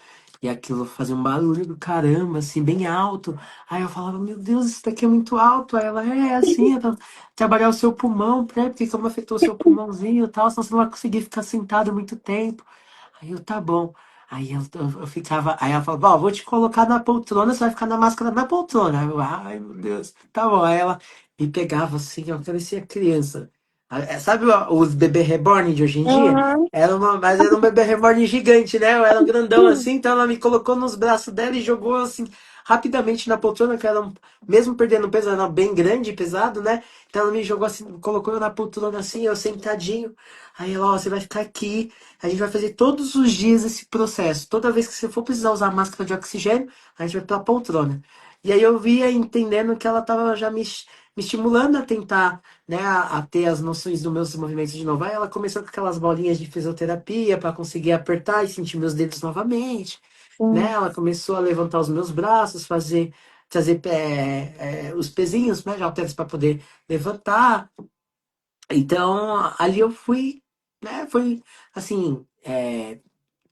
E aquilo fazia um barulho do caramba, assim, bem alto. Aí eu falava, meu Deus, isso daqui é muito alto. Aí ela, é assim, é pra trabalhar o seu pulmão, né? Porque como afetou o seu pulmãozinho e tal, senão você não vai conseguir ficar sentado muito tempo. Aí eu, tá bom. Aí eu ficava, aí ela falava, ó, vou te colocar na poltrona, você vai ficar na máscara na poltrona. Aí eu, ai, meu Deus, tá bom. Aí ela me pegava assim, eu parecia criança. Sabe os bebê reborn de hoje em dia? Uhum. Mas era um bebê reborn gigante, né? Eu era um grandão assim, então ela me colocou nos braços dela e jogou assim rapidamente na poltrona, que era mesmo perdendo peso, era bem grande e pesado, né? Então ela me jogou assim, colocou eu na poltrona assim, eu sentadinho. Aí ela, ó, você vai ficar aqui, a gente vai fazer todos os dias esse processo. Toda vez que você for precisar usar máscara de oxigênio, a gente vai pra poltrona. E aí eu via entendendo que ela tava já me estimulando a tentar, né, a ter as noções dos meus movimentos de novo. Aí ela começou com aquelas bolinhas de fisioterapia para conseguir apertar e sentir meus dedos novamente, né? Sim. Ela começou a levantar os meus braços, trazer os pezinhos, né, de halteres para poder levantar. Então, ali eu fui, né, foi assim,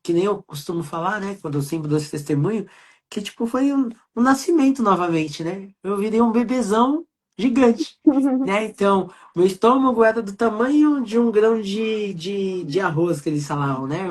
que nem eu costumo falar, né, quando eu sempre dou esse testemunho, que tipo foi um nascimento novamente, né? Eu virei um bebezão gigante, né? Então, meu estômago era do tamanho de um grão de arroz que eles falavam, né?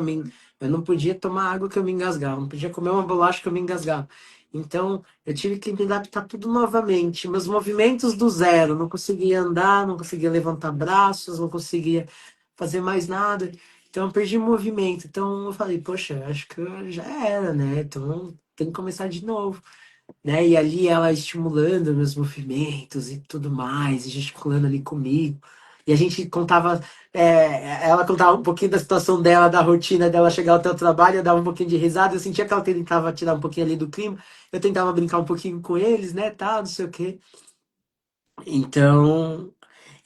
Eu não podia tomar água que eu me engasgava, não podia comer uma bolacha que eu me engasgava. Então, eu tive que me adaptar tudo novamente, meus movimentos do zero, não conseguia andar, não conseguia levantar braços, não conseguia fazer mais nada. Então eu perdi movimento. Então eu falei, poxa, acho que eu já era, né? Então tem que começar de novo, né? E ali ela estimulando meus movimentos e tudo mais, e gesticulando ali comigo. E a gente contava, ela contava um pouquinho da situação dela, da rotina dela chegar até o trabalho, eu dava um pouquinho de risada, eu sentia que ela tentava tirar um pouquinho ali do clima, eu tentava brincar um pouquinho com eles, né, tal, não sei o quê. Então,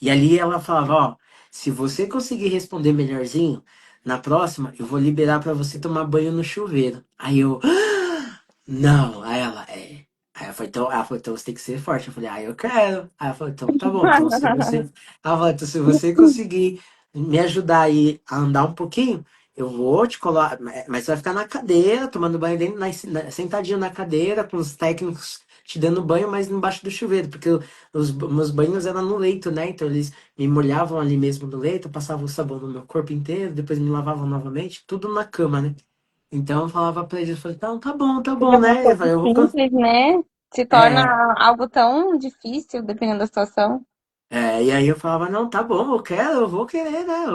e ali ela falava, ó, se você conseguir responder melhorzinho, na próxima eu vou liberar pra você tomar banho no chuveiro. Aí eu, não, aí ela, é. Aí ela falou, então você tem que ser forte. Eu falei, ah, eu quero. Aí ela falou, então tá bom, então se você. Ela falou, então se você conseguir me ajudar aí a andar um pouquinho, eu vou te colocar. Mas você vai ficar na cadeira, tomando banho dentro, sentadinho na cadeira, com os técnicos te dando banho, mas embaixo do chuveiro, porque os meus banhos eram no leito, né? Então eles me molhavam ali mesmo no leito, passavam o sabão no meu corpo inteiro, depois me lavavam novamente, tudo na cama, né? Então eu falava pra eles, eu falei, não, tá Porque bom, uma né? Eu coisa falei, simples, né? Se torna é, algo tão difícil, dependendo da situação. e aí eu falava, não, tá bom, eu quero, eu vou querer, né?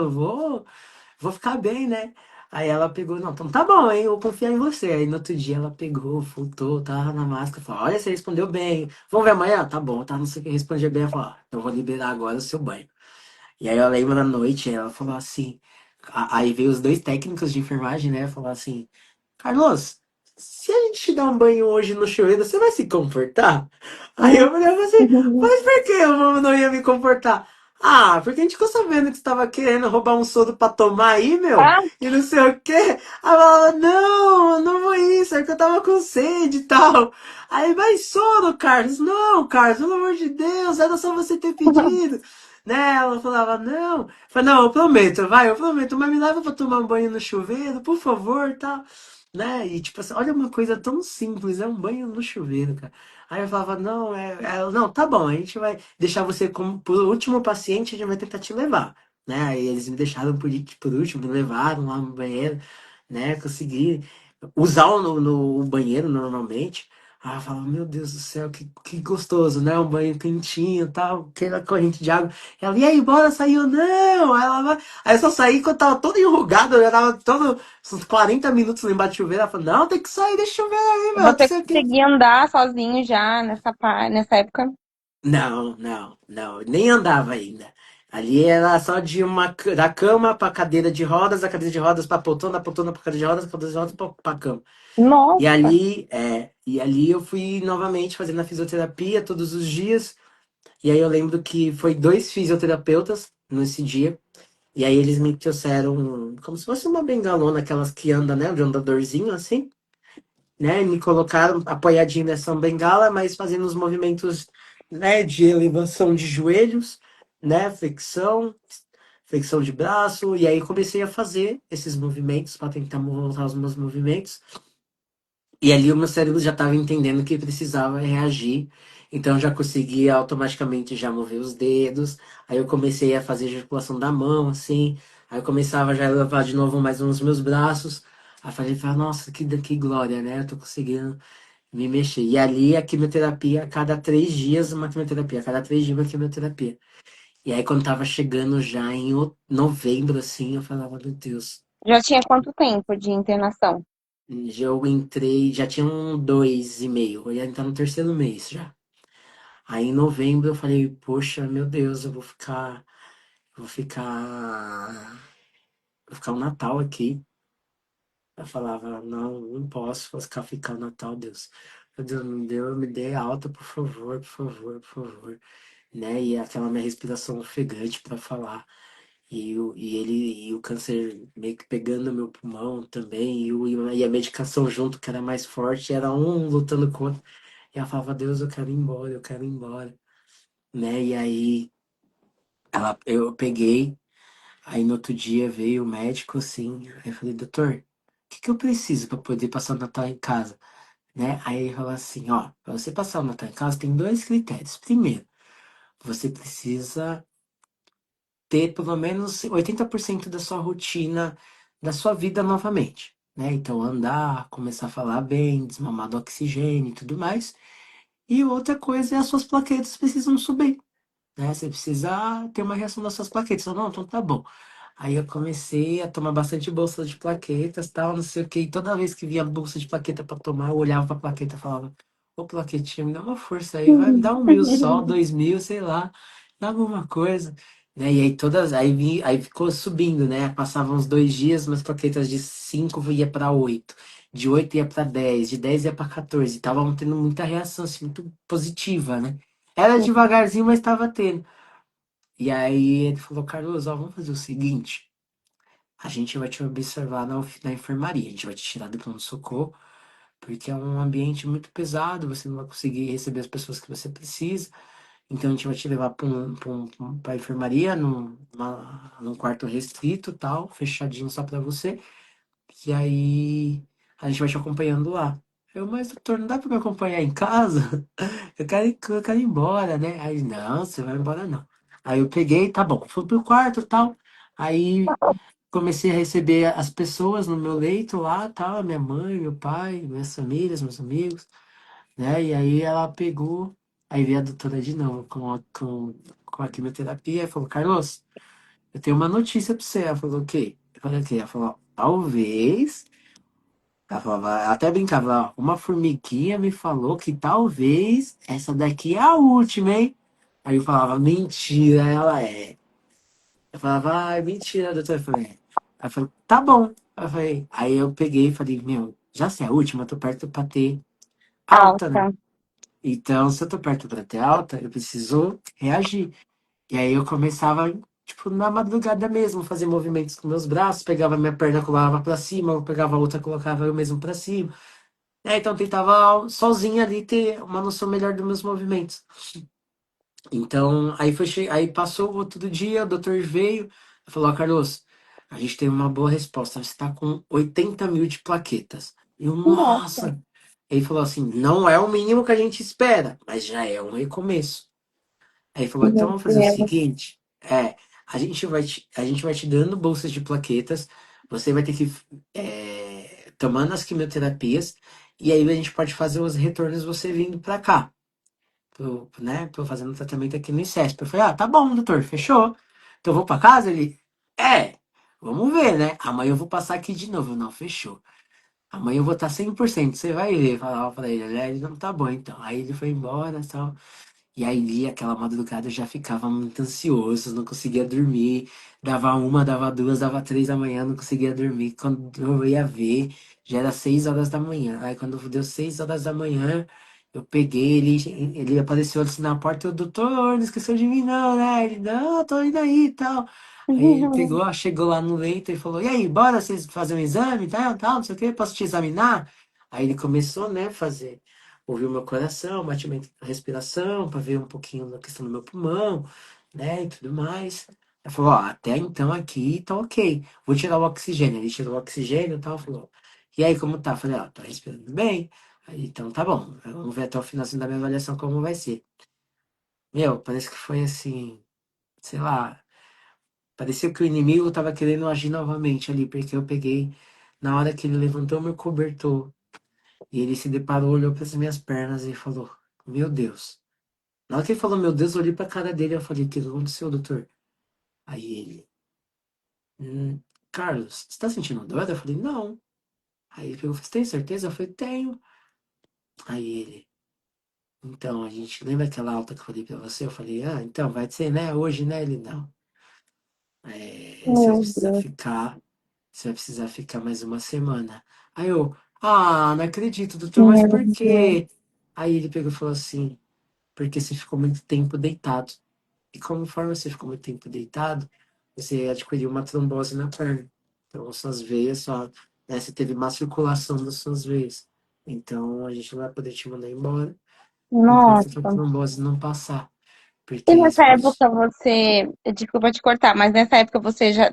Vou ficar bem, né? Aí ela pegou, não, então tá bom, hein? Eu confio em você. Aí no outro dia ela pegou, voltou, tava na máscara, falou, olha, você respondeu bem. Vamos ver amanhã? Tá bom, tá, não sei o que, respondia bem. Ela falou, ó, eu vou liberar agora o seu banho. E aí eu lembro na noite, ela falou assim, aí veio os dois técnicos de enfermagem, né? Falou assim, Carlos, se a gente te dar um banho hoje no chuveiro, você vai se comportar? Aí eu falei assim, mas por que eu não ia me comportar? Ah, porque a gente ficou sabendo que você tava querendo roubar um soro pra tomar aí, meu, Ah, e não sei o quê. Aí ela falou, não, não foi isso, é que eu tava com sede e tal. Aí, mas soro, Carlos? Não, Carlos, pelo amor de Deus, era só você ter pedido. Né? Ela falava, não. Eu falei, não, eu prometo, vai, eu prometo, mas me leva pra tomar um banho no chuveiro, por favor, tal. Né? E tipo assim, olha uma coisa tão simples, é um banho no chuveiro, cara. Aí eu falava, não, não, tá bom, a gente vai deixar você como por último paciente, a gente vai tentar te levar. Né? Aí eles me deixaram por último, me levaram lá no banheiro, né? Consegui usar o banheiro normalmente. Aí eu falava, meu Deus do céu, que gostoso, né? Um banho quentinho e tal, aquela corrente de água. Ela, e aí, bora sair ou não? Aí eu só saí quando tava todo enrugado, eu já tava todo uns 40 minutos lá embaixo de chuveiro. Ela falou, não, tem que sair, deixa eu ver aí, meu, não Você sei o quê. conseguia andar sozinho já nessa época? Não, não, não, nem andava ainda. Ali era só de da cama pra cadeira de rodas, da cadeira de rodas pra poltrona, da poltrona pra cadeira de rodas, da cadeira de rodas pra cama. Nossa, E ali eu fui novamente fazendo a fisioterapia todos os dias. E aí eu lembro que foi dois fisioterapeutas nesse dia. E aí eles me trouxeram como se fosse uma bengalona, aquelas que andam, né, de andadorzinho assim, né? E me colocaram apoiadinho nessa bengala, mas fazendo os movimentos, né, de elevação de joelhos, né, flexão de braço. E aí comecei a fazer esses movimentos para tentar montar os meus movimentos. E ali o meu cérebro já estava entendendo que precisava reagir, então eu já conseguia automaticamente já mover os dedos. Aí eu comecei a fazer articulação da mão, assim. Aí eu começava já a levar de novo mais uns meus braços. Aí falei, nossa, que glória, né? Eu tô conseguindo me mexer. E ali a quimioterapia, a cada 3 dias uma quimioterapia, a cada 3 dias uma quimioterapia. E aí quando tava chegando já em novembro, assim, eu falava, meu Deus. já tinha quanto tempo de internação? Já eu entrei, já tinha um 2 e meio, eu ia entrar no terceiro mês já. Aí em novembro eu falei, poxa, meu Deus, vou ficar, vou ficar o Natal aqui. Eu falava, não, não posso ficar o Natal, Deus. Meu Deus, me dê alta, por favor, por favor, por favor. Né? E aquela minha respiração ofegante para falar. E o câncer meio que pegando meu pulmão também, e a medicação junto, que era mais forte, era um lutando contra. E ela falava, Deus, eu quero ir embora, né? E aí eu peguei, aí no outro dia veio o médico assim, aí eu falei, doutor, o que eu preciso para poder passar o Natal em casa, né? Aí ele falou assim, ó, para você passar o Natal em casa tem dois critérios. Primeiro, você precisa ter pelo menos 80% da sua rotina, da sua vida novamente, né? Então, andar, começar a falar bem, desmamar do oxigênio e tudo mais. E outra coisa é as suas plaquetas precisam subir, né? Você precisa ter uma reação das suas plaquetas. Eu, não, então tá bom. Aí eu comecei a tomar bastante bolsa de plaquetas, tal, não sei o que. E toda vez que via bolsa de plaqueta para tomar, eu olhava pra plaqueta e falava, ô plaquetinha, me dá uma força aí, vai me dar 1.000 só, 2.000, sei lá, dá alguma coisa. Né? E aí aí ficou subindo, né? Passavam uns 2 dias, umas plaquetas de 5 ia para 8, de 8 ia para 10, de 10 ia para 14. Tava tendo muita reação, assim, muito positiva, né? Era devagarzinho, mas estava tendo. E aí ele falou, Carlos, ó, vamos fazer o seguinte, a gente vai te observar na enfermaria, a gente vai te tirar do pronto-socorro, porque é um ambiente muito pesado, você não vai conseguir receber as pessoas que você precisa, então a gente vai te levar para a enfermaria, num quarto restrito, tal, fechadinho só para você, e aí a gente vai te acompanhando lá. Mas doutor, não dá para me acompanhar em casa? Eu quero ir embora, né? Aí, não, você vai embora não. Aí eu peguei, tá bom, fui pro quarto e tal. Aí comecei a receber as pessoas no meu leito lá, tal, minha mãe, meu pai, minhas famílias, meus amigos, né? E aí ela pegou, aí veio a doutora de novo com a quimioterapia e falou, Carlos, eu tenho uma notícia pra você. Ela falou, o quê? Eu falei, o quê? Ela falou, talvez. Ela falava, ela até brincava, ó, uma formiguinha me falou que talvez essa daqui é a última, hein? Aí eu falava, mentira, ela é. Eu falava, ai, mentira, doutor. Eu falei, aí eu falei, tá bom. Aí eu peguei e falei, meu, já se é a última, eu tô perto pra ter alta, né? Alta. Então, se eu tô perto pra ter alta, eu preciso reagir. E aí eu começava, tipo, na madrugada mesmo, fazer movimentos com meus braços, pegava minha perna, colava pra cima, eu pegava a outra, colocava eu mesmo pra cima. Então eu tentava sozinha ali ter uma noção melhor dos meus movimentos. Então, aí passou o outro dia, o doutor veio e falou, ó, Carlos, a gente tem uma boa resposta, você está com 80.000 de plaquetas. Eu, Nossa, nossa! Ele falou assim, não é o mínimo que a gente espera, mas já é um recomeço. Aí ele falou, então meu vamos fazer o Deus. seguinte, a gente vai te dando bolsas de plaquetas, você vai ter que tomando as quimioterapias, E aí a gente pode fazer os retornos você vindo pra cá. Né, tô fazendo tratamento aqui no ICESP. Eu falei, ah, tá bom, doutor, fechou. Então eu vou pra casa? Ele, vamos ver, né? Amanhã eu vou passar aqui de novo. Eu, não, fechou. Amanhã eu vou estar 100%, você vai ver. Falava pra ele, né? Ele não tá bom, então. Aí ele foi embora e tal. E aí, aquela madrugada, eu já ficava muito ansioso, não conseguia dormir. Dava uma, dava duas, dava 3 da manhã, não conseguia dormir. Quando eu ia ver, já era 6 horas da manhã. Aí, quando deu 6 horas da manhã, eu peguei ele apareceu assim na porta. Eu, doutor, não esqueceu de mim, não, né? Ele, não, tô indo aí e tal. Aí ele pegou, chegou lá no leito e falou: e aí, bora vocês fazer um exame, tal, não sei o quê, posso te examinar? Aí ele começou, né, fazer. Ouviu meu coração, batimento, respiração, para ver um pouquinho da questão do meu pulmão, né, e tudo mais. Ela falou, ó, até então aqui tá ok. Vou tirar o oxigênio. Ele tirou o oxigênio e tal, falou, e aí, como tá? Eu falei, ó, tô respirando bem. Aí, então tá bom, vamos ver até o finalzinho da minha avaliação como vai ser. Meu, parece que foi assim, sei lá, parecia que o inimigo tava querendo agir novamente ali, porque eu peguei, na hora que ele levantou meu cobertor, e ele se deparou, olhou para as minhas pernas e falou, meu Deus. Na hora que ele falou, meu Deus, eu olhei pra cara dele e eu falei, o que aconteceu, doutor? Aí ele, "Hum, Carlos, você tá sentindo dor? Eu falei, não. Aí ele pegou, você tem certeza? Eu falei, tenho. Aí ele, então, a gente lembra aquela alta que eu falei pra você? Eu falei, ah, então, vai ser, né? Hoje, né? Ele, não. Meu Deus, Você vai precisar ficar mais uma semana. Aí eu, ah, não acredito, doutor, mas meu por Deus. quê? Aí ele pegou e falou assim, porque você ficou muito tempo deitado. E conforme você ficou muito tempo deitado, você adquiriu uma trombose na perna. Então, suas veias, você teve má circulação das suas veias. Então, a gente não vai poder te mandar embora enquanto a sua Nossa. trombose não passar. E Porque isso nessa pode. época você, desculpa te cortar, mas nessa época você já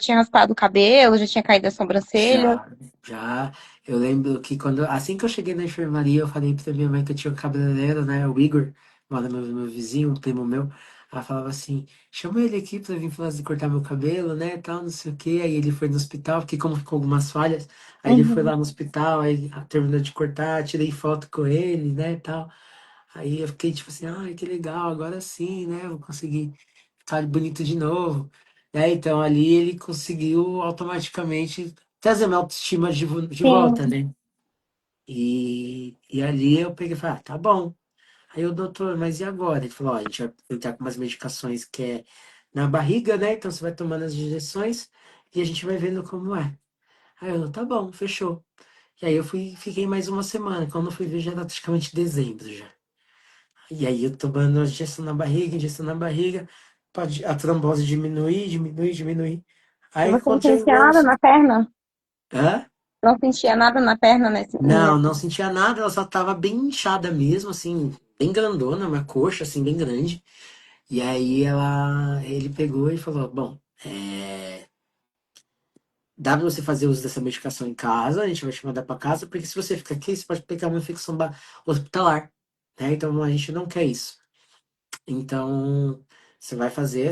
tinha raspado o cabelo, já tinha caído a sobrancelha? Já, já. Eu lembro que assim que eu cheguei na enfermaria, eu falei pra minha mãe que eu tinha um cabeleireiro, né? O Igor, mora meu vizinho, um primo meu. Ela falava assim: chama ele aqui pra vir fazer, cortar meu cabelo, né? Tal, não sei o quê. Aí ele foi no hospital, porque como ficou algumas falhas, aí ele foi Uhum. lá no hospital, aí terminou de cortar, tirei foto com ele, né? Tal. Aí eu fiquei tipo assim: ai, que legal, agora sim, né? Vou conseguir ficar bonito de novo. Então ali ele conseguiu automaticamente trazer minha autoestima de volta, Sim. né? E ali eu peguei e falei, ah, tá bom. Aí o doutor, mas e agora? Ele falou, ó, a gente vai tentar com umas medicações que é na barriga, né? Então você vai tomando as injeções e a gente vai vendo como é. Aí eu, tá bom, fechou. E aí fiquei mais uma semana. Quando eu fui ver, já era praticamente dezembro já. E aí eu tomando injeção na barriga, a trombose diminuir. E Aí você não quando sentia chegou. nada na perna? Hã? Não sentia nada na perna Não, não sentia nada, ela só tava bem inchada mesmo, assim, bem grandona, uma coxa, assim, bem grande. E aí ele pegou e falou, bom, dá pra você fazer uso dessa medicação em casa, a gente vai te mandar pra casa, porque se você ficar aqui, você pode pegar uma infecção hospitalar, né? Então a gente não quer isso. Então, você vai fazer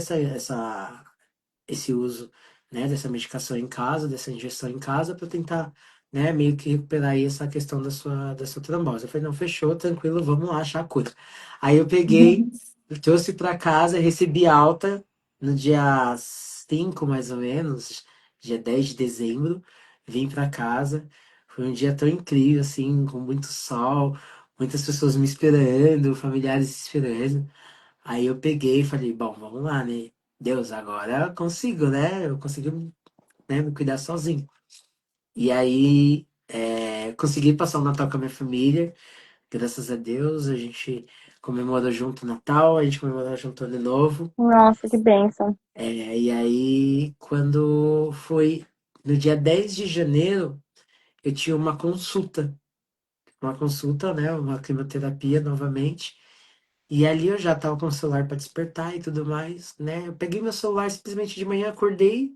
esse uso, né, dessa medicação em casa, dessa injeção em casa, para tentar, né, meio que recuperar aí essa questão da sua trombose. Eu falei, não, fechou, tranquilo, vamos lá achar a cura. Aí eu peguei, trouxe para casa, recebi alta no dia 5 mais ou menos, dia 10 de dezembro, vim para casa. Foi um dia tão incrível, assim, com muito sol, muitas pessoas me esperando, familiares esperando. Aí eu peguei e falei, bom, vamos lá, né? Deus, agora eu consigo, né? Eu consigo, né, me cuidar sozinho. E aí consegui passar o Natal com a minha família, graças a Deus. A gente comemorou junto o Natal, a gente comemorou junto o Ano Novo. Nossa, que bênção. E aí, quando foi no dia 10 de janeiro, eu tinha uma consulta, né? Uma quimioterapia novamente. E ali eu já tava com o celular para despertar e tudo mais, né? Eu peguei meu celular simplesmente de manhã, acordei,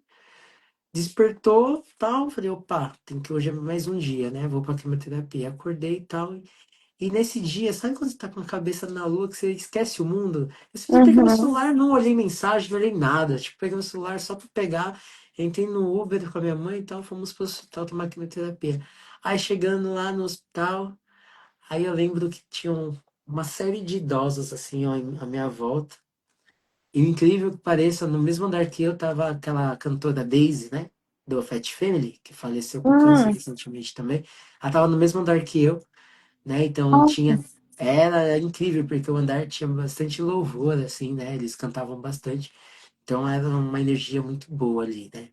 despertou, tal, falei, opa, tem que hoje é mais um dia, né? Vou pra quimioterapia. Acordei e tal. E nesse dia, sabe quando você tá com a cabeça na lua, que você esquece o mundo? Eu simplesmente peguei meu Uhum. celular, não olhei mensagem, não olhei nada. Tipo, peguei meu celular só pra pegar, entrei no Uber com a minha mãe e tal, fomos pro hospital tomar quimioterapia. Aí chegando lá no hospital, aí eu lembro que tinham uma série de idosos assim, ó, à minha volta. E o incrível que pareça, no mesmo andar que eu tava aquela cantora Daisy, né? Do Fat Family, que faleceu com câncer Hum. recentemente também. Ela tava no mesmo andar que eu, né? Então Nossa. tinha. Era incrível, porque o andar tinha bastante louvor, assim, né? Eles cantavam bastante. Então era uma energia muito boa ali, né?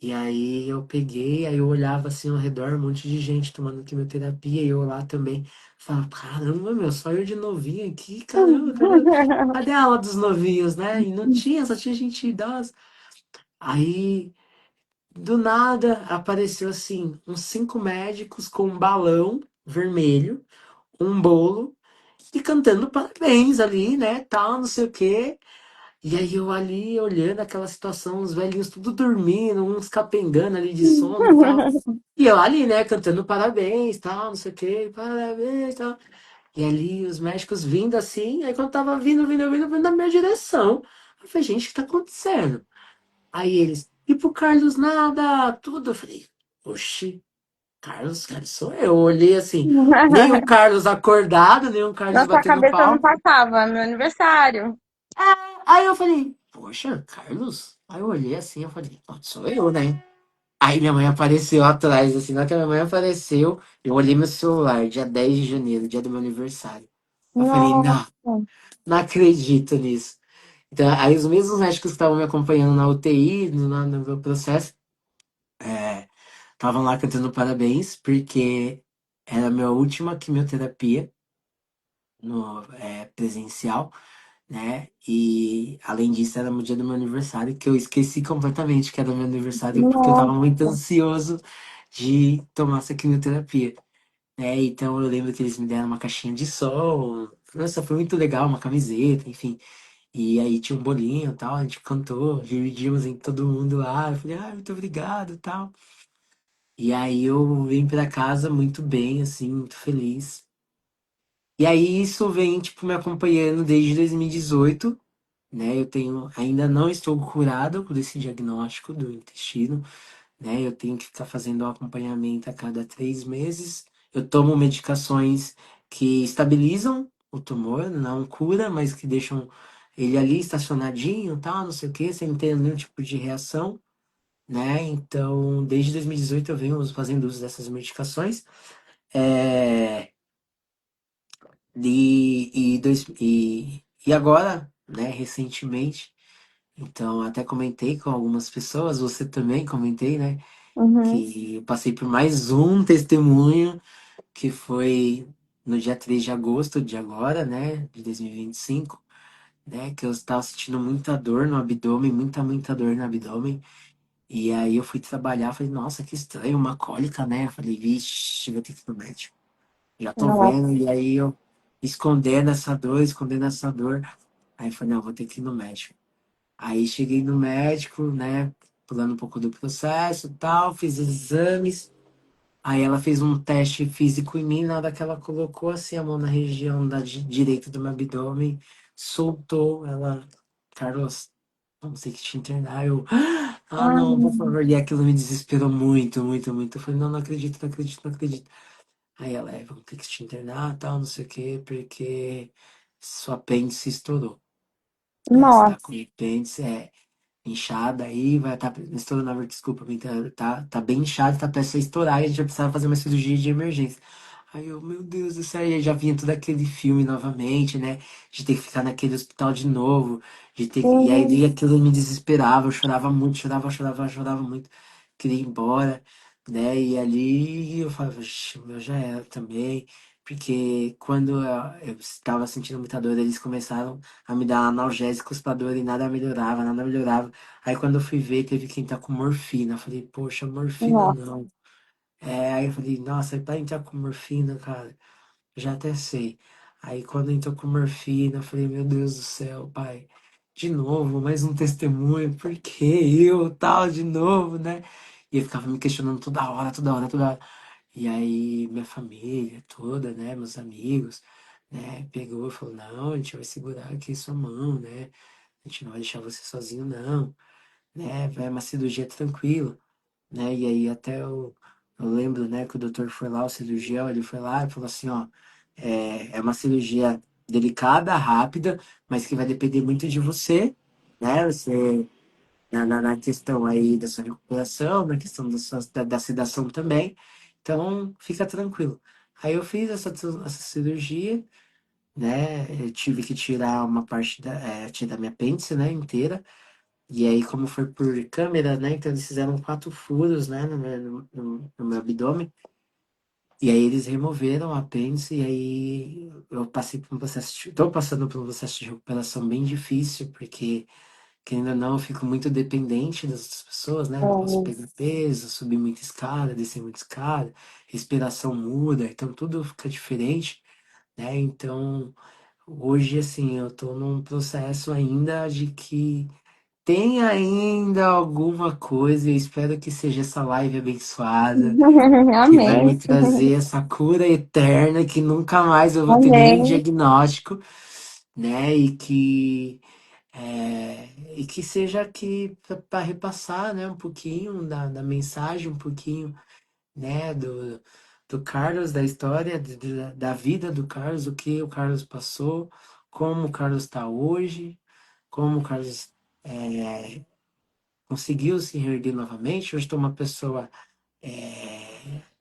E aí eu peguei, aí eu olhava assim ao redor, um monte de gente tomando quimioterapia, e eu lá também. Falava, caramba, meu, só eu de novinho aqui, caramba, cadê a aula dos novinhos, né? E não tinha, só tinha gente idosa. Aí, do nada, apareceu assim, uns 5 médicos com um balão vermelho, um bolo, e cantando parabéns ali, né? Tal, não sei o quê. E aí eu ali olhando aquela situação, os velhinhos tudo dormindo, uns capengando ali de sono e tal. E eu ali, né, cantando parabéns, tal, não sei o quê, parabéns, tal. E ali os médicos vindo assim, aí quando tava vindo na minha direção. Eu falei, gente, o que tá acontecendo? Aí eles, e pro Carlos nada, tudo. Eu falei, oxi, Carlos, cara, sou eu. Eu olhei assim, nem o Carlos acordado, nem o Carlos Na sua batendo cabeça não palma. passava, meu aniversário. Aí eu falei, poxa, Carlos? Aí eu olhei assim, eu falei, "Ó, sou eu, né? Aí minha mãe apareceu atrás, assim, na hora que a minha mãe apareceu, eu olhei meu celular, dia 10 de janeiro, dia do meu aniversário. Eu falei, Nossa. não, não acredito nisso. Então, aí os mesmos médicos que estavam me acompanhando na UTI, no meu processo, estavam lá cantando parabéns, porque era a minha última quimioterapia presencial, né? E além disso, era no dia do meu aniversário, que eu esqueci completamente que era meu aniversário, porque eu tava muito Nossa. ansioso de tomar essa quimioterapia, né? Então eu lembro que eles me deram uma caixinha de som, nossa, foi muito legal, uma camiseta, enfim. E aí tinha um bolinho e tal, a gente cantou, dividimos em todo mundo lá. Eu falei, ah, muito obrigado e tal. E aí eu vim pra casa muito bem, assim, muito feliz. E aí isso vem, tipo, me acompanhando desde 2018, né? Eu tenho, ainda não estou curado por esse diagnóstico do intestino, né? Eu tenho que ficar fazendo o acompanhamento a cada 3 meses. Eu tomo medicações que estabilizam o tumor, não cura, mas que deixam ele ali estacionadinho, tal, não sei o quê, sem ter nenhum tipo de reação, né? Então, desde 2018 eu venho fazendo uso dessas medicações. É, e agora, né, recentemente, então até comentei com algumas pessoas, você também comentei, né, Uhum. que eu passei por mais um testemunho, que foi no dia 3 de agosto de agora, né, de 2025, né, que eu estava sentindo muita dor no abdômen, muita dor no abdômen, e aí eu fui trabalhar, falei, nossa, que estranho, uma cólica, né, eu falei, vixe, vou ter que ir no médico. Já tô Nossa. vendo, e aí eu escondendo essa dor. Aí eu falei, não, vou ter que ir no médico. Aí cheguei no médico, né, pulando um pouco do processo e tal, fiz os exames. Aí ela fez um teste físico em mim, na hora que ela colocou assim a mão na região da direita do meu abdômen, soltou, ela, Carlos, vamos ter que te internar. Eu, ah, Ai, não, por favor. E aquilo me desesperou muito. Eu falei, não, não acredito, não acredito, não acredito. Aí ela, vamos ter que te internar, tal, não sei o quê, porque sua apêndice estourou, né? Você tá nossa. com apêndice, inchada aí, vai estar estourando, desculpa, tá bem inchado, tá prestes a estourar e a gente vai precisar fazer uma cirurgia de emergência. Aí eu, meu Deus do céu, e aí já vinha todo aquele filme novamente, né? De ter que ficar naquele hospital de novo, e Uhum. aí aquilo me desesperava, eu chorava muito, chorava muito, queria ir embora, né? E ali eu falava, "Vixe, o meu já era também, porque quando eu estava sentindo muita dor, eles começaram a me dar analgésicos pra dor e nada melhorava, nada melhorava. Aí quando eu fui ver, teve quem tá com morfina. Eu falei, poxa, morfina Nossa. não. Aí eu falei, nossa, pra entrar com morfina, cara, já até sei. Aí quando entrou com morfina, eu falei, meu Deus do céu, pai, de novo, mais um testemunho, por que eu, tal, de novo, né? E eu ficava me questionando toda hora. E aí minha família toda, né, meus amigos, né, pegou e falou, não, a gente vai segurar aqui sua mão, né? A gente não vai deixar você sozinho, não, né? Vai uma cirurgia tranquila, né? E aí até Eu lembro, né, que o doutor foi lá, o cirurgião, ele foi lá e falou assim, ó, é uma cirurgia delicada, rápida, mas que vai depender muito de você, né? Você na questão aí da sua recuperação, na questão da sedação também. Então, fica tranquilo. Aí eu fiz essa cirurgia, né? Eu tive que tirar uma parte tirar minha apêndice, né, inteira. E aí, como foi por câmera, né? Então eles fizeram 4 furos, né, no meu abdômen. E aí eles removeram o apêndice e aí eu passei por um processo, tô passando por um processo de recuperação bem difícil, porque querendo ou não, eu fico muito dependente das outras pessoas, né? Não posso Oh, pegar peso, subir muita escada, descer muita escada, respiração muda, então tudo fica diferente, né? Então, hoje, assim, eu tô num processo ainda de que tem ainda alguma coisa, e eu espero que seja essa live abençoada, que vai me amém, trazer essa cura eterna, que nunca mais eu vou ter nenhum amém. diagnóstico, né? E que seja aqui para repassar, né, um pouquinho da mensagem, um pouquinho, né, do Carlos, da história, da vida do Carlos, o que o Carlos passou, como o Carlos está hoje, como o Carlos conseguiu se reerguer novamente. Hoje estou uma pessoa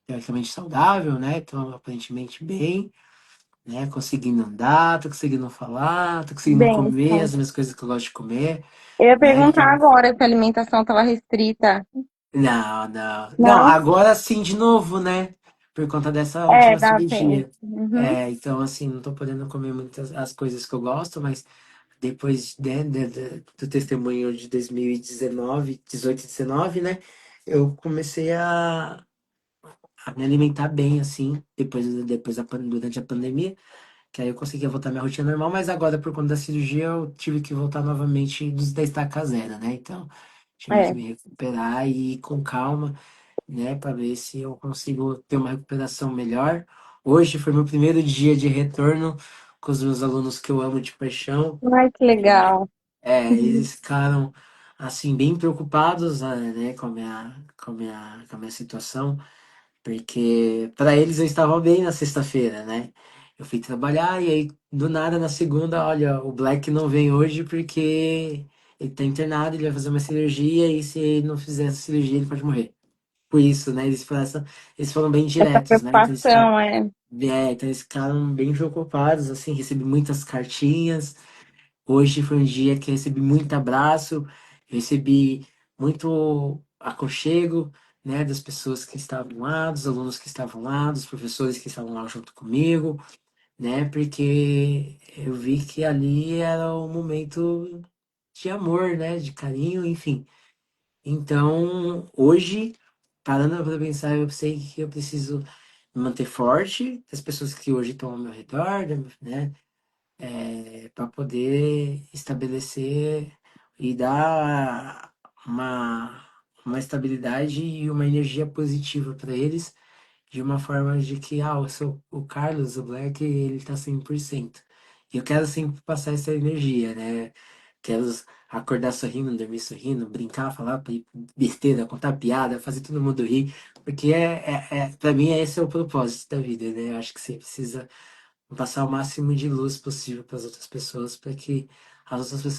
teoricamente saudável, né? Estou aparentemente bem, né? Conseguindo andar, tô conseguindo falar, tô conseguindo comer Bênção. as mesmas coisas que eu gosto de comer, Eu ia né? perguntar Então, agora se a alimentação estava restrita. não, não. Não, Não? agora sim de novo, né? Por conta dessa É, última dá tempo. cirurgia. Uhum. Então, assim, não tô podendo comer muitas as coisas que eu gosto, mas depois, né, do testemunho de 2019, 18 e 19, né? Eu comecei a me alimentar bem, assim, durante a pandemia, que aí eu conseguia voltar à minha rotina normal, mas agora, por conta da cirurgia, eu tive que voltar novamente da estaca zero, né? Então, tive que É, me recuperar e ir com calma, né, para ver se eu consigo ter uma recuperação melhor. Hoje foi meu primeiro dia de retorno com os meus alunos que eu amo de paixão. ai, que legal. Uhum. Eles ficaram assim bem preocupados, né, com a minha situação, porque para eles eu estava bem na sexta-feira, né? Eu fui trabalhar e aí do nada na segunda, olha, o Black não vem hoje porque ele tá internado, ele vai fazer uma cirurgia e se ele não fizer essa cirurgia ele pode morrer. Por isso, né? Eles foram bem Essa diretos, né? preocupação é, Então eles ficaram bem preocupados, assim, recebi muitas cartinhas. Hoje foi um dia que eu recebi muito abraço, recebi muito aconchego, né, das pessoas que estavam lá, dos alunos que estavam lá, dos professores que estavam lá junto comigo, né? Porque eu vi que ali era um momento de amor, né? De carinho, enfim. Então, hoje, parando para pensar, eu sei que eu preciso me manter forte, as pessoas que hoje estão ao meu redor, né? Para poder estabelecer e dar uma estabilidade e uma energia positiva para eles, de uma forma de que, o Carlos, o Black, ele tá 100%. E eu quero sempre passar essa energia, né? Quero acordar sorrindo, dormir sorrindo, brincar, falar besteira, contar piada, fazer todo mundo rir, porque para mim esse é o propósito da vida, né? Eu acho que você precisa passar o máximo de luz possível para as outras pessoas, para que as outras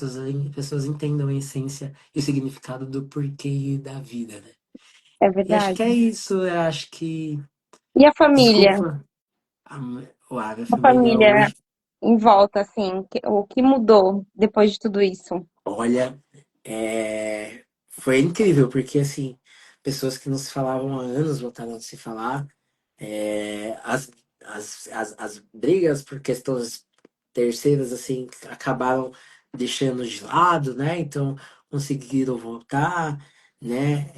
pessoas entendam a essência e o significado do porquê da vida, né? é E acho verdade. que é isso, eu acho que. E a família? Desculpa, a, minha A família família hoje. em volta, assim, o que mudou depois de tudo isso? Olha, foi incrível, porque assim, pessoas que não se falavam há anos voltaram a se falar. As brigas por questões terceiras, assim, acabaram deixando de lado, né? Então, conseguiram voltar, né?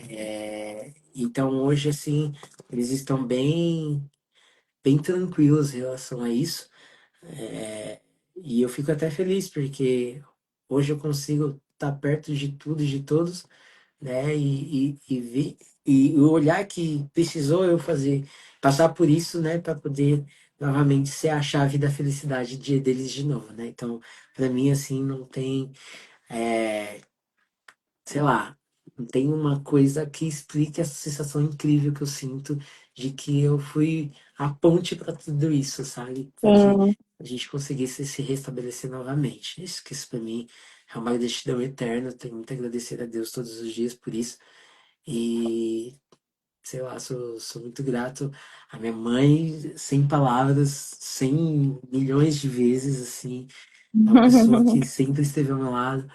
Então, hoje, assim, eles estão bem tranquilos em relação a isso. E eu fico até feliz, porque hoje eu consigo estar perto de tudo e de todos, né? E ver e o olhar que precisou eu fazer, passar por isso, né, para poder novamente ser a chave da felicidade deles de novo, né? Então, para mim assim não tem, sei lá, tem uma coisa que explique essa sensação incrível que eu sinto de que eu fui a ponte para tudo isso, sabe? Para que Sim. a gente conseguisse se restabelecer novamente. Isso para mim é uma gratidão eterna. Eu tenho muito a agradecer a Deus todos os dias por isso. E sei lá, sou muito grato à minha mãe, sem palavras, 100 milhões de vezes, assim. É uma pessoa que sempre esteve ao meu lado.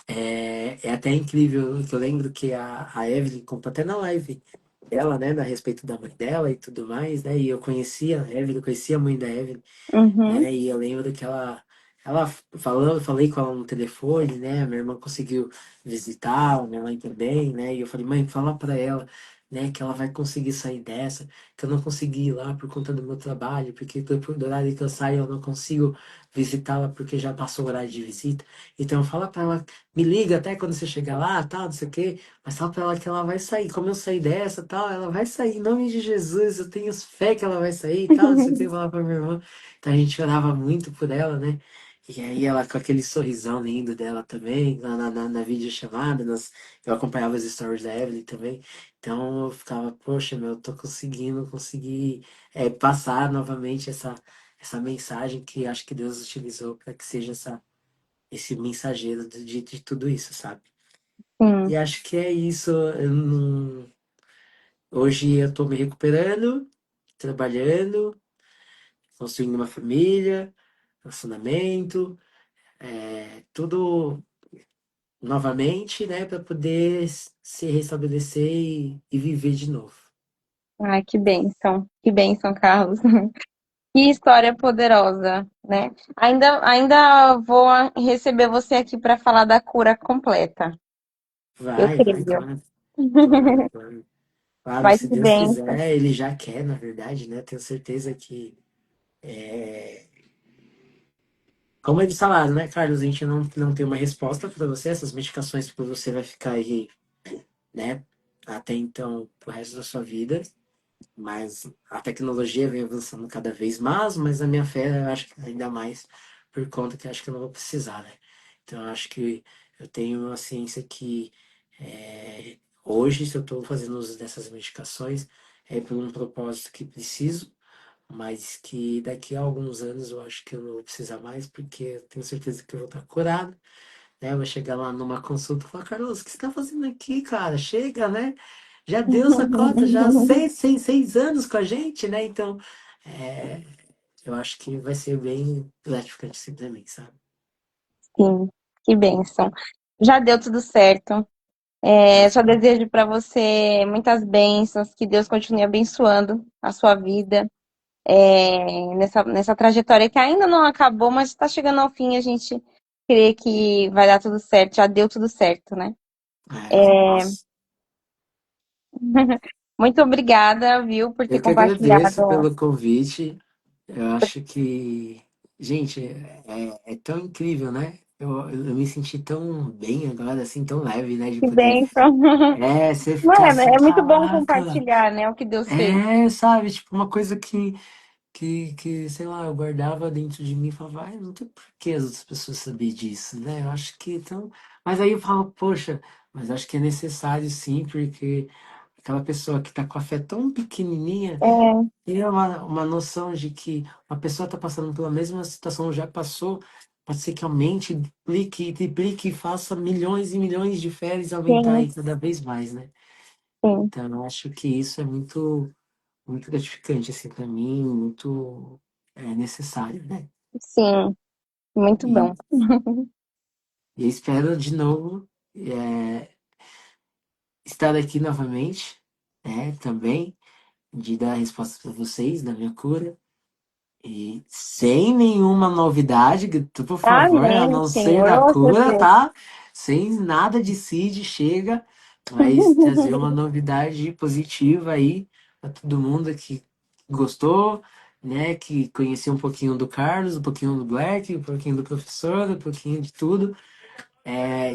É até incrível, que eu lembro que a Evelyn contou até na live dela, né, a respeito da mãe dela e tudo mais, né, e eu conhecia a Evelyn, eu conhecia a mãe da Evelyn, Uhum. né? E eu lembro que ela falando, falei com ela no telefone, né? Minha irmã conseguiu visitá-la, minha mãe também, né? E eu falei, mãe, fala pra ela, né, que ela vai conseguir sair dessa, que eu não consegui ir lá por conta do meu trabalho, porque do horário que eu saio eu não consigo visitá-la porque já passou o horário de visita. Então fala pra ela, me liga até quando você chegar lá, tal, não sei o quê, mas fala pra ela que ela vai sair. Como eu sair dessa, tal, ela vai sair, em nome de Jesus, eu tenho fé que ela vai sair, tal, não sei o que, falar pra minha irmã. Então a gente orava muito por ela, né? E aí ela com aquele sorrisão lindo dela também, lá na videochamada, eu acompanhava as stories da Evelyn também. Então eu ficava, poxa, meu, eu tô conseguindo, consegui passar novamente essa mensagem que acho que Deus utilizou para que seja esse mensageiro de tudo isso, sabe? Sim. E acho que é isso. Hoje eu tô me recuperando, trabalhando, construindo uma família, relacionamento, tudo novamente, né, para poder se restabelecer e viver de novo. Ai, que bênção, Carlos. Que história poderosa, né? Ainda vou receber você aqui para falar da cura completa. Eu Vai, creio. claro, claro, claro. Claro, Vai se que Deus bênção. quiser, Ele já quer, na verdade, né? Tenho certeza que, como eles falaram, né, Carlos, a gente não tem uma resposta para você, essas medicações para você vai ficar aí, né, até então, pro resto da sua vida. Mas a tecnologia vem avançando cada vez mais, mas a minha fé eu acho que ainda mais por conta que eu acho que eu não vou precisar, né? Então eu acho que eu tenho a ciência que hoje, se eu estou fazendo uso dessas medicações, é por um propósito que preciso, mas que daqui a alguns anos eu acho que eu não vou precisar mais, porque eu tenho certeza que eu vou estar curado, né? Eu vou chegar lá numa consulta e falar, Carlos, o que você está fazendo aqui, cara? Chega, né? Já deu essa cota, já seis anos com a gente, né? Então, é, eu acho que vai ser bem gratificante assim pra mim, sabe? Sim, que bênção. Já deu tudo certo. Só desejo para você muitas bênçãos, que Deus continue abençoando a sua vida, nessa trajetória que ainda não acabou, mas está chegando ao fim. A gente crê que vai dar tudo certo, já deu tudo certo, né? Nossa. Muito obrigada, viu, por ter Eu que agradeço compartilhado. pelo convite. Eu acho que, gente, é tão incrível, né? Eu me senti tão bem agora, assim, tão leve, né? De Que poder. bênção. Você Não ficar é, assim, é muito bom caraca. compartilhar, né, o que Deus fez. Sabe? Tipo, uma coisa que, sei lá, eu guardava dentro de mim e falava, ai, não tem por que as outras pessoas saberem disso, né? Eu acho que então. Mas aí eu falo, poxa, mas acho que é necessário sim, porque aquela pessoa que tá com a fé tão pequenininha É, tem uma noção de que uma pessoa tá passando pela mesma situação, já passou, pode ser que aumente, duplique, triplique, e faça milhões e milhões de férias aumentar sim, aí cada vez mais, né? sim, Então, eu acho que isso é muito gratificante, assim, para mim, muito necessário, né? sim, muito E, bom. e eu espero de novo estar aqui novamente, né? Também, de dar respostas para vocês da minha cura. E sem nenhuma novidade, por favor, a Amém, não ser Senhor. da Oh, cura, Jesus. tá? Sem nada de CID, chega, mas trazer uma novidade positiva aí para todo mundo que gostou, né? Que conheceu um pouquinho do Carlos, um pouquinho do Black, um pouquinho do professor, um pouquinho de tudo.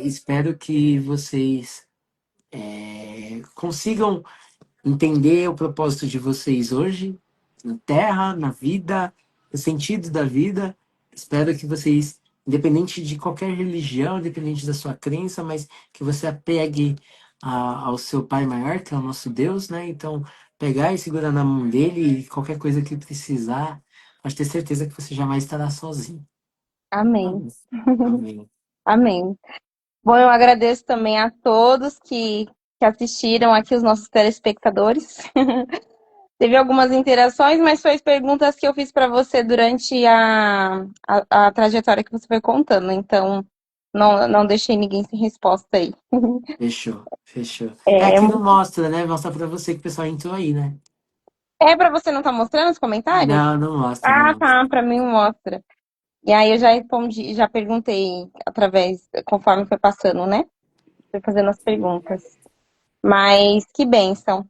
Espero que vocês consigam entender o propósito de vocês hoje, na Terra, na vida, o sentido da vida. Espero que vocês, independente de qualquer religião, independente da sua crença, mas que você apegue ao seu Pai maior, que é o nosso Deus, né? Então, pegar e segurar na mão dele e qualquer coisa que precisar, pode ter certeza que você jamais estará sozinho. Amém. Amém. Amém. Amém. Bom, eu agradeço também a todos que assistiram aqui, os nossos telespectadores. Teve algumas interações, mas foi as perguntas que eu fiz para você durante a trajetória que você foi contando. Então, não deixei ninguém sem resposta aí. Fechou, fechou. É, É, aqui não mostra, né? Mostra pra você que o pessoal entrou aí, né? para você não estar mostrando os comentários? Não, não mostra, não Ah, mostra. tá, para mim mostra. E aí eu já respondi, já perguntei conforme foi passando, né? Foi fazendo as perguntas. Mas que bênção.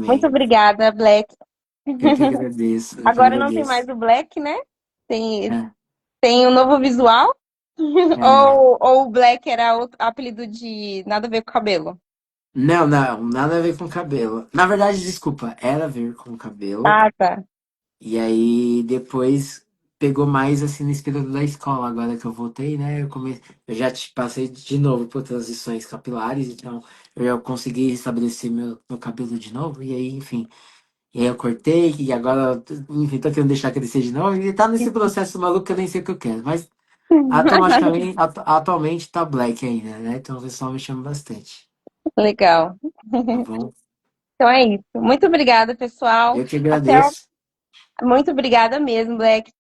Muito Amém. obrigada, Black. Eu que agradeço, eu que Agora não tem mais agradeço. o Black, né? Tem, É, tem um novo visual? é. Ou o Black era o apelido de nada a ver com cabelo? Não, não, nada a ver com cabelo. Na verdade, desculpa, era a ver com cabelo. Ah, tá. E aí depois pegou mais assim no espírito da escola, agora que eu voltei, né? Eu já passei de novo por transições capilares, então eu já consegui restabelecer meu cabelo de novo, e aí, enfim. E aí eu cortei, e agora, enfim, tô querendo deixar crescer de novo, e tá nesse processo maluco que eu nem sei o que eu quero. Mas atualmente tá black ainda, né? Então o pessoal me chama bastante. Legal. Tá bom? Então é isso. Muito obrigada, pessoal. Eu que Até, agradeço. muito obrigada mesmo, Black.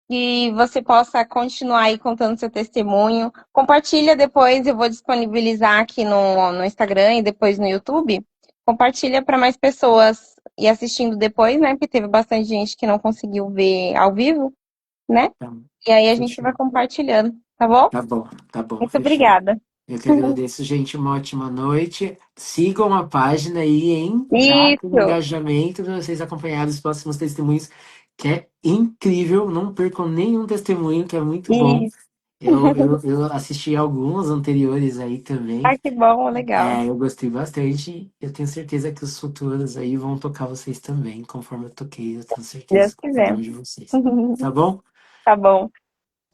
Que você possa continuar aí contando seu testemunho. Compartilha depois, eu vou disponibilizar aqui no Instagram e depois no YouTube. Compartilha para mais pessoas ir assistindo depois, né? Porque teve bastante gente que não conseguiu ver ao vivo, né? Tá, E aí a gente vai fechou. compartilhando, tá bom? Tá bom, Muito fechou. obrigada. Eu que agradeço, gente. Uma ótima noite. Sigam a página aí, hein? Já tem Isso, engajamento para vocês acompanharem os próximos testemunhos, que é incrível. Não percam nenhum testemunho, que é muito bom. isso. Eu assisti alguns anteriores aí também. Ai, que bom, legal. É, eu gostei bastante. Eu tenho certeza que os futuros aí vão tocar vocês também, conforme eu toquei. Eu tenho Deus certeza com cada quiser. um de vocês. Tá bom? Tá bom.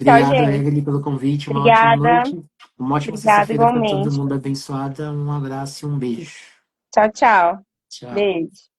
Tchau, Obrigado, gente. Evelyn, pelo convite. Uma ótima Obrigada. noite. Uma ótima Obrigada sexta-feira para todo igualmente. mundo abençoada. Um abraço e um beijo. Tchau, tchau. Tchau. Beijo.